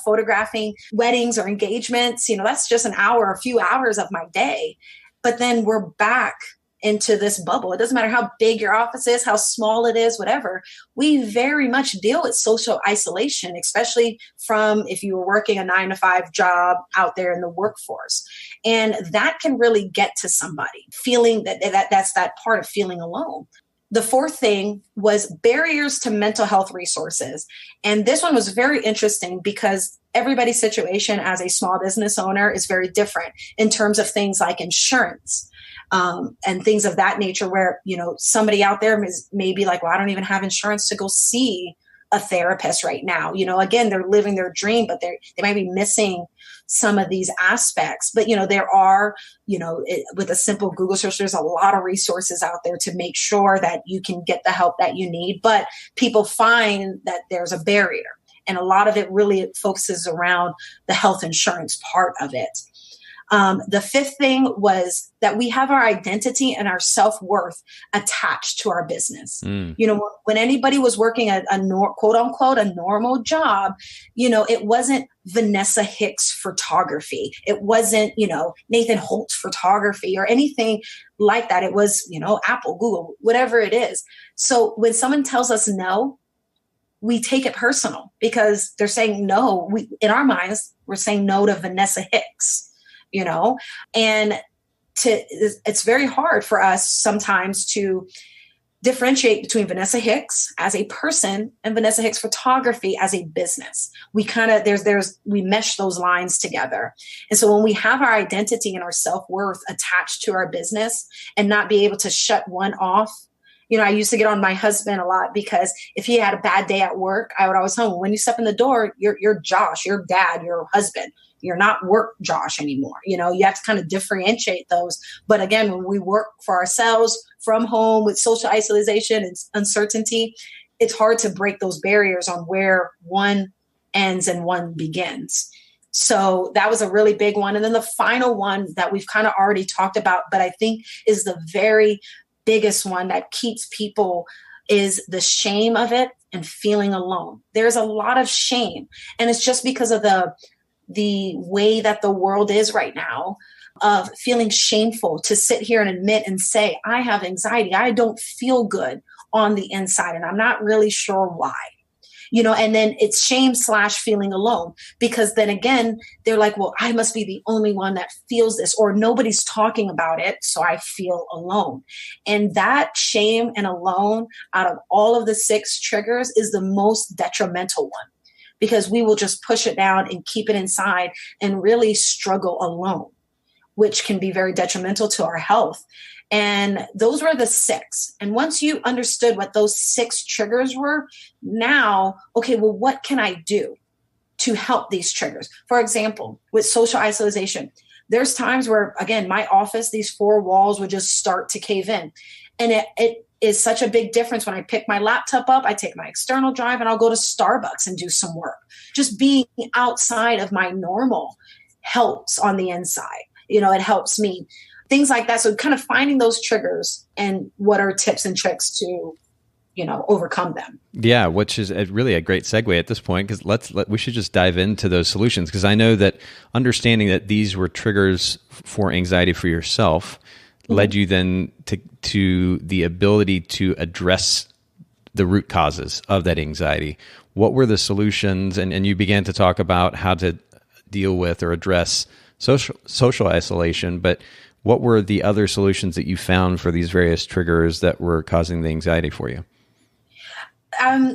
photographing weddings or engagements, that's just a few hours of my day. But then we're back into this bubble. It doesn't matter how big your office is, how small it is, whatever. We very much deal with social isolation, especially from if you were working a 9-to-5 job out there in the workforce. And that can really get to somebody feeling that's that part of feeling alone. The fourth thing was barriers to mental health resources. And this one was very interesting because everybody's situation as a small business owner is very different in terms of things like insurance. And things of that nature where, somebody out there may be like, well, I don't even have insurance to go see a therapist right now. Again, they're living their dream, but they might be missing some of these aspects. But, there are, with a simple Google search, there's a lot of resources out there to make sure that you can get the help that you need. But people find that there's a barrier. And a lot of it really focuses around the health insurance part of it. The fifth thing was that we have our identity and our self-worth attached to our business. When anybody was working a quote unquote, a normal job, it wasn't Vanessa Hicks photography. It wasn't, Nathan Holt's photography or anything like that. It was, Apple, Google, whatever it is. So when someone tells us no, we take it personal because they're saying no. In our minds, we're saying no to Vanessa Hicks. And it's very hard for us sometimes to differentiate between Vanessa Hicks as a person and Vanessa Hicks photography as a business. We kind of, we mesh those lines together. And so when we have our identity and our self-worth attached to our business and not be able to shut one off, I used to get on my husband a lot because if he had a bad day at work, I would always tell him, when you step in the door, you're Josh, your dad, your husband. You're not work Josh anymore. You have to kind of differentiate those. But again, when we work for ourselves from home with social isolation and uncertainty, it's hard to break those barriers on where one ends and one begins. So that was a really big one. And then the final one that we've kind of already talked about, but I think is the very biggest one that keeps people is the shame of it and feeling alone. There's a lot of shame. And it's just because of the way that the world is right now of feeling shameful to sit here and admit and say, I have anxiety. I don't feel good on the inside and I'm not really sure why, and then it's shame / feeling alone because then again, they're like, well, I must be the only one that feels this or nobody's talking about it. So I feel alone. And that shame and alone out of all of the 6 triggers is the most detrimental one. Because we will just push it down and keep it inside and really struggle alone, which can be very detrimental to our health. And those were the 6. And once you understood what those 6 triggers were, now, okay, well, what can I do to help these triggers? For example, with social isolation, there's times where, again, my office, these four walls would just start to cave in. And it is such a big difference when I pick my laptop up, I take my external drive and I'll go to Starbucks and do some work. Just being outside of my normal helps on the inside. It helps me. Things like that. So kind of finding those triggers and what are tips and tricks to, overcome them. Yeah, which is really a great segue at this point, because we should just dive into those solutions, because I know that understanding that these were triggers for anxiety for yourself led you then to the ability to address the root causes of that anxiety. What were the solutions? And you began to talk about how to deal with or address social isolation, but what were the other solutions that you found for these various triggers that were causing the anxiety for you?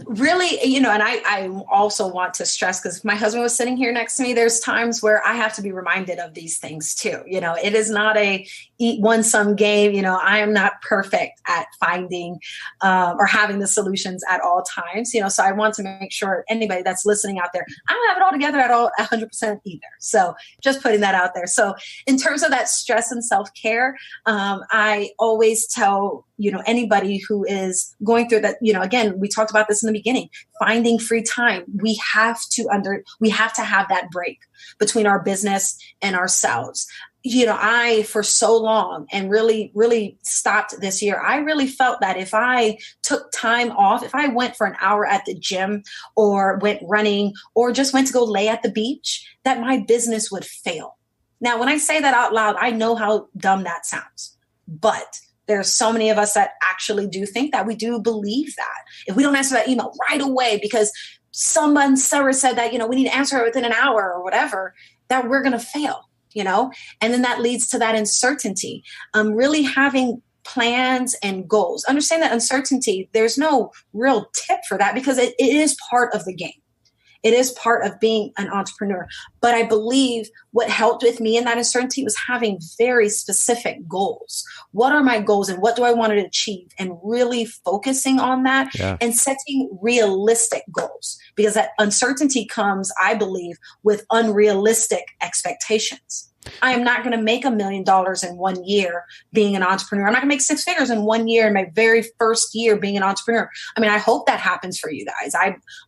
Really, and I also want to stress, because if my husband was sitting here next to me, there's times where I have to be reminded of these things too. It is not a one-sum game. I am not perfect at finding or having the solutions at all times. So I want to make sure anybody that's listening out there, I don't have it all together at all 100% either. So just putting that out there. So in terms of that stress and self-care, I always tell anybody who is going through that, again, we talked about this in the beginning, finding free time. We have to have that break between our business and ourselves. I, for so long, and really, really stopped this year, I really felt that if I took time off, if I went for an hour at the gym or went running or just went to go lay at the beach, that my business would fail. Now, when I say that out loud, I know how dumb that sounds, but there's so many of us that actually do think that. We do believe that. If we don't answer that email right away because someone said that, we need to answer it within an hour or whatever, that we're going to fail. And then that leads to that uncertainty. Really having plans and goals. Understand that uncertainty, there's no real tip for that, because it is part of the game. It is part of being an entrepreneur. But I believe what helped with me in that uncertainty was having very specific goals. What are my goals and what do I want to achieve? And really focusing on that and setting realistic goals, because that uncertainty comes, I believe, with unrealistic expectations. I am not going to make $1 million in 1 year being an entrepreneur. I'm not going to make 6 figures in 1 year in my very first year being an entrepreneur. I mean, I hope that happens for you guys.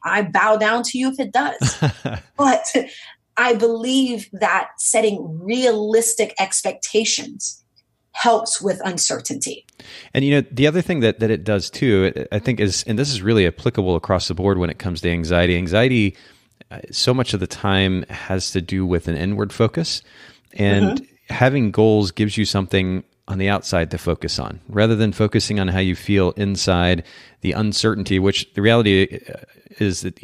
I bow down to you if it does. But I believe that setting realistic expectations helps with uncertainty. And the other thing that it does too, I think is, and this is really applicable across the board when it comes to anxiety. Anxiety, so much of the time, has to do with an inward focus. And having goals gives you something on the outside to focus on, rather than focusing on how you feel inside, the uncertainty, which the reality is that,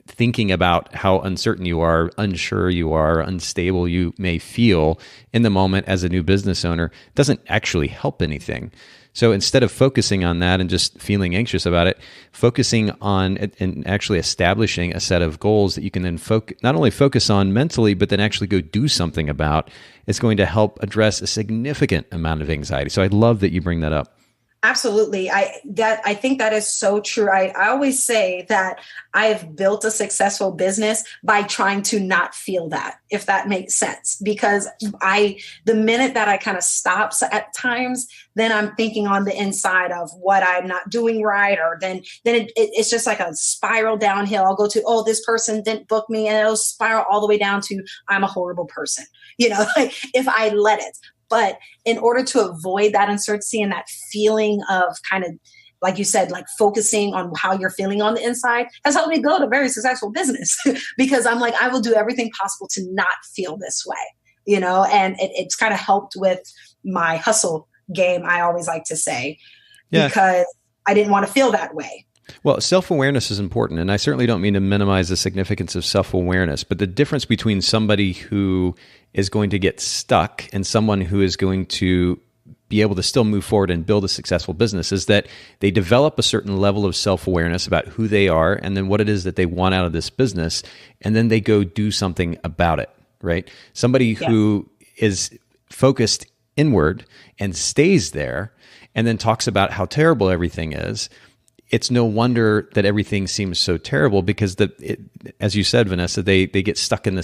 thinking about how uncertain you are, unsure you are, unstable you may feel in the moment as a new business owner doesn't actually help anything. So instead of focusing on that and just feeling anxious about it, focusing on and actually establishing a set of goals that you can then not only focus on mentally, but then actually go do something about, is going to help address a significant amount of anxiety. So I love that you bring that up. Absolutely. I think that is so true. I always say that I have built a successful business by trying to not feel that, if that makes sense, because the minute that I kind of stops at times, then I'm thinking on the inside of what I'm not doing right, or then it's just like a spiral downhill. I'll go to, this person didn't book me, and it'll spiral all the way down to I'm a horrible person, like if I let it. But in order to avoid that uncertainty and that feeling of kind of, like you said, like focusing on how you're feeling on the inside has helped me build a very successful business because I'm like, I will do everything possible to not feel this way, and it's kind of helped with my hustle game, I always like to say, because I didn't want to feel that way. Well, self-awareness is important, and I certainly don't mean to minimize the significance of self-awareness, but the difference between somebody who is going to get stuck and someone who is going to be able to still move forward and build a successful business is that they develop a certain level of self-awareness about who they are and then what it is that they want out of this business, and then they go do something about it, right? Somebody who is focused inward and stays there and then talks about how terrible everything is it's no wonder that everything seems so terrible because as you said, Vanessa, they get stuck in the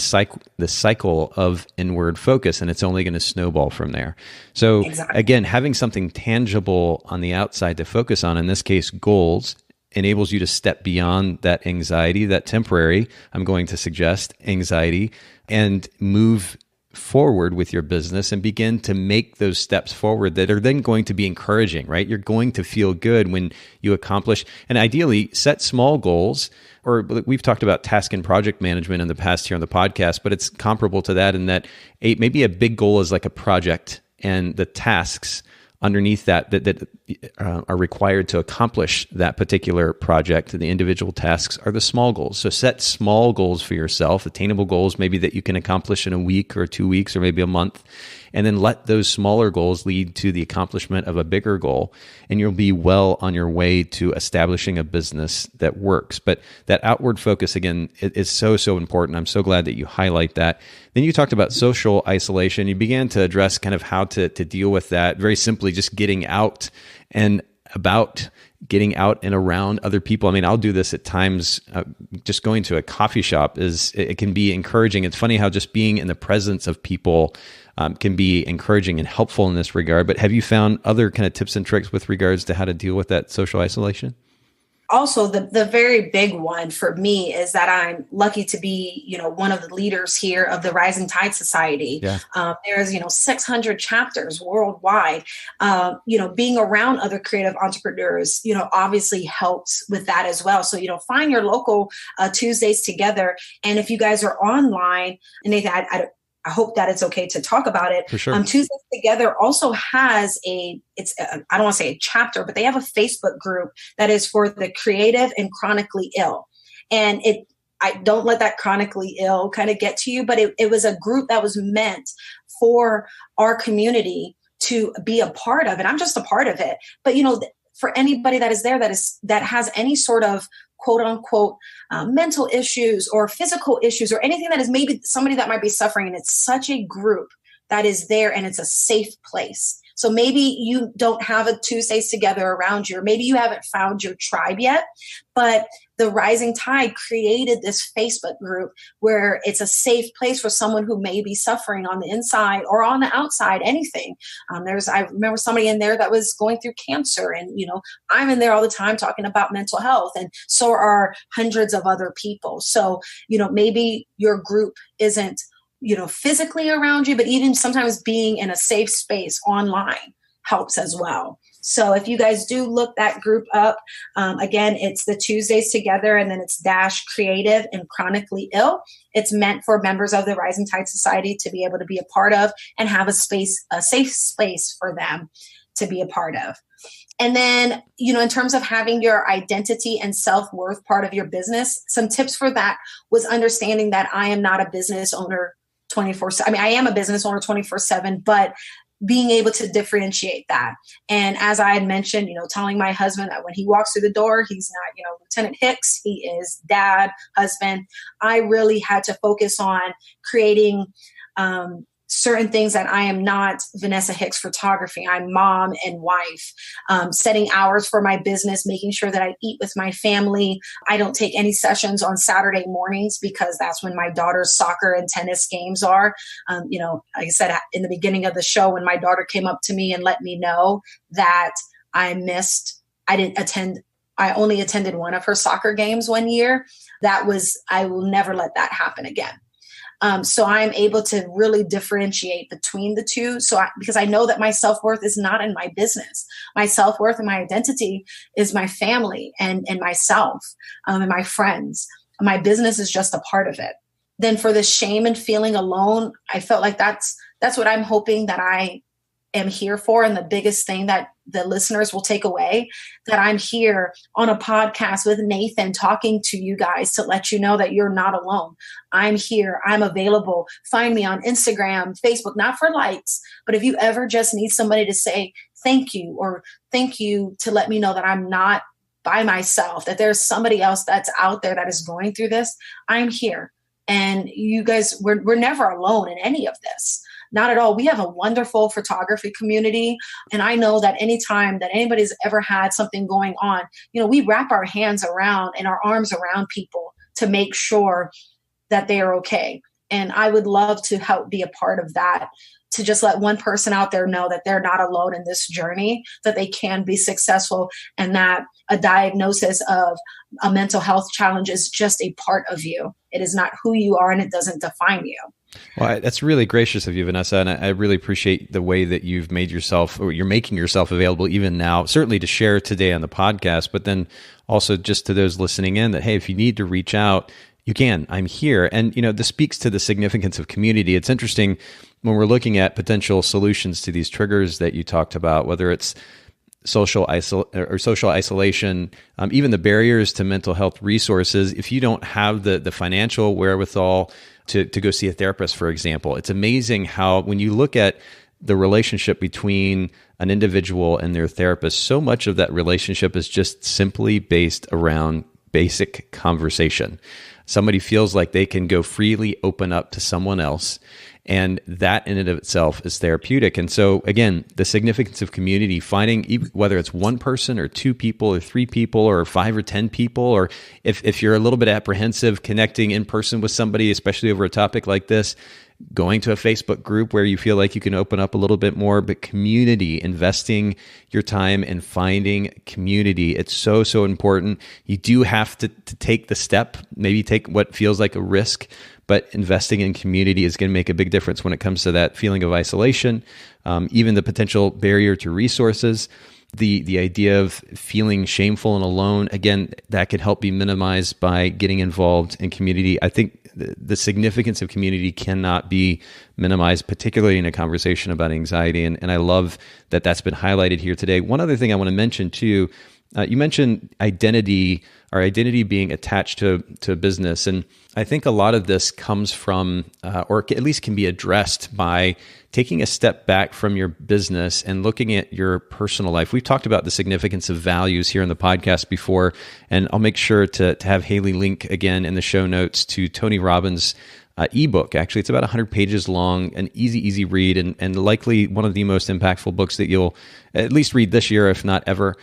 cycle of inward focus, and it's only going to snowball from there. So Exactly. again, having something tangible on the outside to focus on, in this case, goals, enables you to step beyond that anxiety, that temporary, I'm going to suggest, anxiety, and move forward with your business and begin to make those steps forward that are then going to be encouraging, right? You're going to feel good when you accomplish, and ideally set small goals, or we've talked about task and project management in the past here on the podcast, but it's comparable to that in that maybe a big goal is like a project, and the tasks underneath that are required to accomplish that particular project. The individual tasks are the small goals. So set small goals for yourself, attainable goals maybe that you can accomplish in a week or 2 weeks or maybe a month, and then let those smaller goals lead to the accomplishment of a bigger goal, and you'll be well on your way to establishing a business that works. But that outward focus, again, is so important. I'm so glad that you highlight that. Then you talked about social isolation. You began to address kind of how to deal with that. Very simply, just getting out and about, getting out and around other people. I mean, I'll do this at times. Just going to a coffee shop it can be encouraging. It's funny how just being in the presence of people can be encouraging and helpful in this regard. But have you found other kind of tips and tricks with regards to how to deal with that social isolation? Also, the very big one for me is that I'm lucky to be, one of the leaders here of the Rising Tide Society. Yeah. There's, 600 chapters worldwide. Being around other creative entrepreneurs, obviously helps with that as well. So, find your local Tuesdays together. And if you guys are online, and Nathan, I hope that it's okay to talk about it. For sure. Tuesdays Together also has I don't want to say a chapter, but they have a Facebook group that is for the creative and chronically ill. And I don't let that chronically ill kind of get to you, but it was a group that was meant for our community to be a part of. And I'm just a part of it. But, for anybody that is there, that has any sort of quote unquote mental issues or physical issues or anything that is maybe somebody that might be suffering. And it's such a group that is there, and it's a safe place. So maybe you don't have a Tuesdays Together around you, or maybe you haven't found your tribe yet, but the Rising Tide created this Facebook group where it's a safe place for someone who may be suffering on the inside or on the outside, anything. I remember somebody in there that was going through cancer, and, I'm in there all the time talking about mental health, and so are hundreds of other people. So, maybe your group isn't physically around you, but even sometimes being in a safe space online helps as well. So if you guys do look that group up, again, it's the Tuesdays Together, and then it's --creative and chronically ill. It's meant for members of the Rising Tide Society to be able to be a part of and have a safe space for them to be a part of. And then, in terms of having your identity and self-worth part of your business, some tips for that was understanding that I am not a business owner 24/7. I mean, I am a business owner 24/7, but being able to differentiate that. And as I had mentioned, telling my husband that when he walks through the door, he's not, Lieutenant Hicks, he is dad, husband. I really had to focus on creating certain things that I am not Vanessa Hicks photography. I'm mom and wife, setting hours for my business, making sure that I eat with my family. I don't take any sessions on Saturday mornings because that's when my daughter's soccer and tennis games are. Like I said, in the beginning of the show, when my daughter came up to me and let me know that I only attended one of her soccer games one year. I will never let that happen again. So I'm able to really differentiate between the two. Because I know that my self-worth is not in my business. My self-worth and my identity is my family and myself, and my friends. My business is just a part of it. Then for the shame and feeling alone, I felt like that's what I'm hoping that I am here for. And the biggest thing that the listeners will take away, that I'm here on a podcast with Nathan talking to you guys to let you know that you're not alone. I'm here. I'm available. Find me on Instagram, Facebook, not for likes, but if you ever just need somebody to say thank you, or thank you to let me know that I'm not by myself, that there's somebody else that's out there that is going through this, I'm here. And you guys, we're never alone in any of this. Not at all. We have a wonderful photography community. And I know that anytime that anybody's ever had something going on, we wrap our hands around and our arms around people to make sure that they are okay. And I would love to help be a part of that, to just let one person out there know that they're not alone in this journey, that they can be successful, and that a diagnosis of a mental health challenge is just a part of you. It is not who you are, and it doesn't define you. Well, that's really gracious of you, Vanessa. And I really appreciate the way that you've made yourself, or you're making yourself available even now, certainly to share today on the podcast, but then also just to those listening in that, hey, if you need to reach out, you can. I'm here. And, this speaks to the significance of community. It's interesting when we're looking at potential solutions to these triggers that you talked about, whether it's social isolation, even the barriers to mental health resources. If you don't have the financial wherewithal to go see a therapist, for example, it's amazing how when you look at the relationship between an individual and their therapist, so much of that relationship is just simply based around basic conversation. Somebody feels like they can go freely open up to someone else, and that in and of itself is therapeutic. And so again, the significance of community, finding whether it's one person or two people or three people or 5 or 10 people, or if you're a little bit apprehensive connecting in person with somebody, especially over a topic like this, going to a Facebook group where you feel like you can open up a little bit more. But community, investing your time in finding community, it's so, so important. You do have to take the step, maybe take what feels like a risk, but investing in community is going to make a big difference when it comes to that feeling of isolation, even the potential barrier to resources. The idea of feeling shameful and alone, again, that could help be minimized by getting involved in community. I think the significance of community cannot be minimized, particularly in a conversation about anxiety. And I love that that's been highlighted here today. One other thing I want to mention too, you mentioned identity, our identity being attached to a business. And I think a lot of this comes from, or at least can be addressed by taking a step back from your business and looking at your personal life. We've talked about the significance of values here in the podcast before, and I'll make sure to have Haley link again in the show notes to Tony Robbins' ebook. Actually, it's about 100 pages long, an easy read, and likely one of the most impactful books that you'll at least read this year, if not ever.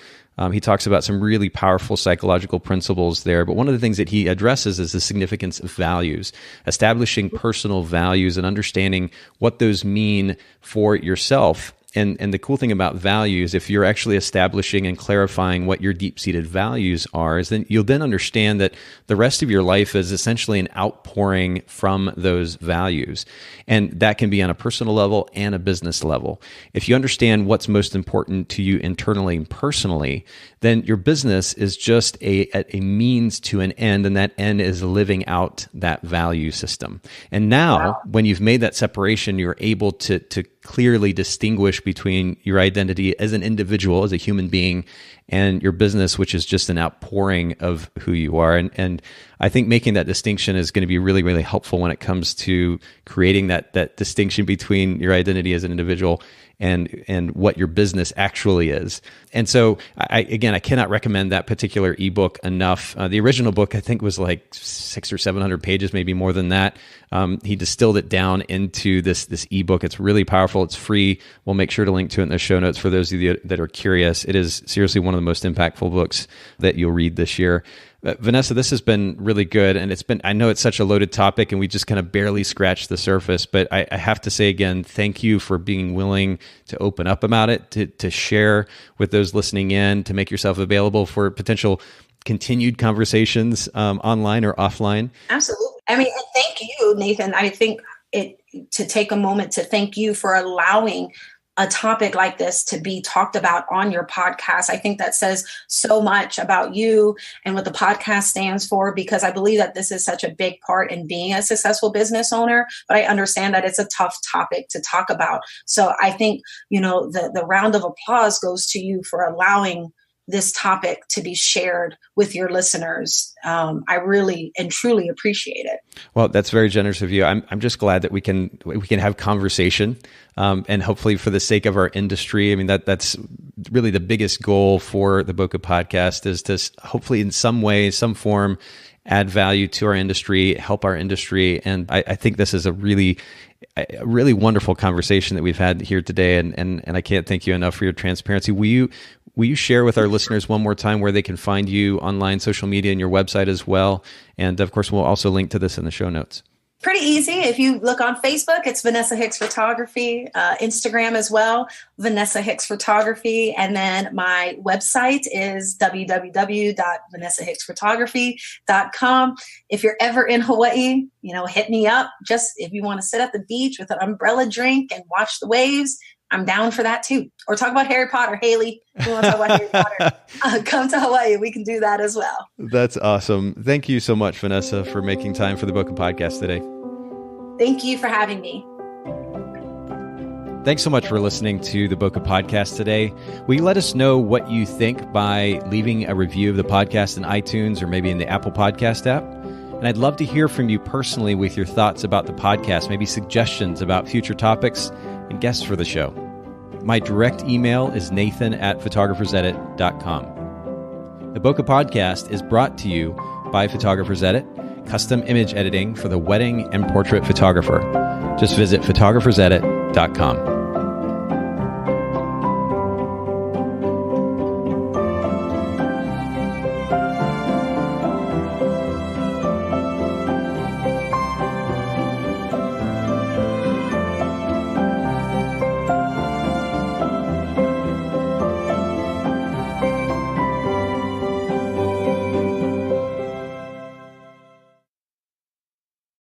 He talks about some really powerful psychological principles there, but one of the things that he addresses is the significance of values, establishing personal values and understanding what those mean for yourself. And the cool thing about values, if you're actually establishing and clarifying what your deep-seated values are, is then you'll then understand that the rest of your life is essentially an outpouring from those values. And that can be on a personal level and a business level. If you understand what's most important to you internally and personally, then your business is just a means to an end, and that end is living out that value system. And now, when you've made that separation, you're able to clearly distinguish between your identity as an individual, as a human being, and your business, which is just an outpouring of who you are. And I think making that distinction is going to be really, really helpful when it comes to creating that distinction between your identity as an individual and what your business actually is. And so, I cannot recommend that particular ebook enough. The original book, I think, was like 600 or 700 pages, maybe more than that. He distilled it down into this ebook. It's really powerful. It's free. We'll make sure to link to it in the show notes for those of you that are curious. It is seriously one of the most impactful books that you'll read this year. Vanessa, this has been really good, and I know it's such a loaded topic, and we just kind of barely scratched the surface, but I have to say again, thank you for being willing to open up about it, to share with those listening in, to make yourself available for potential continued conversations online or offline. Absolutely. I mean, thank you, Nathan. I think to take a moment to thank you for allowing a topic like this to be talked about on your podcast. I think that says so much about you and what the podcast stands for, because I believe that this is such a big part in being a successful business owner, but I understand that it's a tough topic to talk about. So I think, the round of applause goes to you for allowing this topic to be shared with your listeners. I really and truly appreciate it. Well, that's very generous of you. I'm just glad that we can have conversation, and hopefully for the sake of our industry. I mean, that's really the biggest goal for the Bokeh Podcast, is to hopefully in some way, some form, add value to our industry, help our industry. And I think this is a really wonderful conversation that we've had here today. And I can't thank you enough for your transparency. Will you share with our listeners one more time where they can find you online, social media, and your website as well? And of course, we'll also link to this in the show notes. Pretty easy. If you look on Facebook, it's Vanessa Hicks Photography, Instagram as well, Vanessa Hicks Photography. And then my website is www.vanessahicksphotography.com. If you're ever in Hawaii, hit me up. Just if you want to sit at the beach with an umbrella drink and watch the waves, I'm down for that too. Or talk about Harry Potter. Haley, if you want to talk about Harry Potter, come to Hawaii. We can do that as well. That's awesome. Thank you so much, Vanessa, for making time for the Bokeh Podcast today. Thank you for having me. Thanks so much for listening to the Bokeh Podcast today. Will you let us know what you think by leaving a review of the podcast in iTunes or maybe in the Apple Podcast app? And I'd love to hear from you personally with your thoughts about the podcast, maybe suggestions about future topics and guests for the show. My direct email is nathan@photographersedit.com. The Bokeh Podcast is brought to you by Photographers Edit, custom image editing for the wedding and portrait photographer. Just visit photographersedit.com.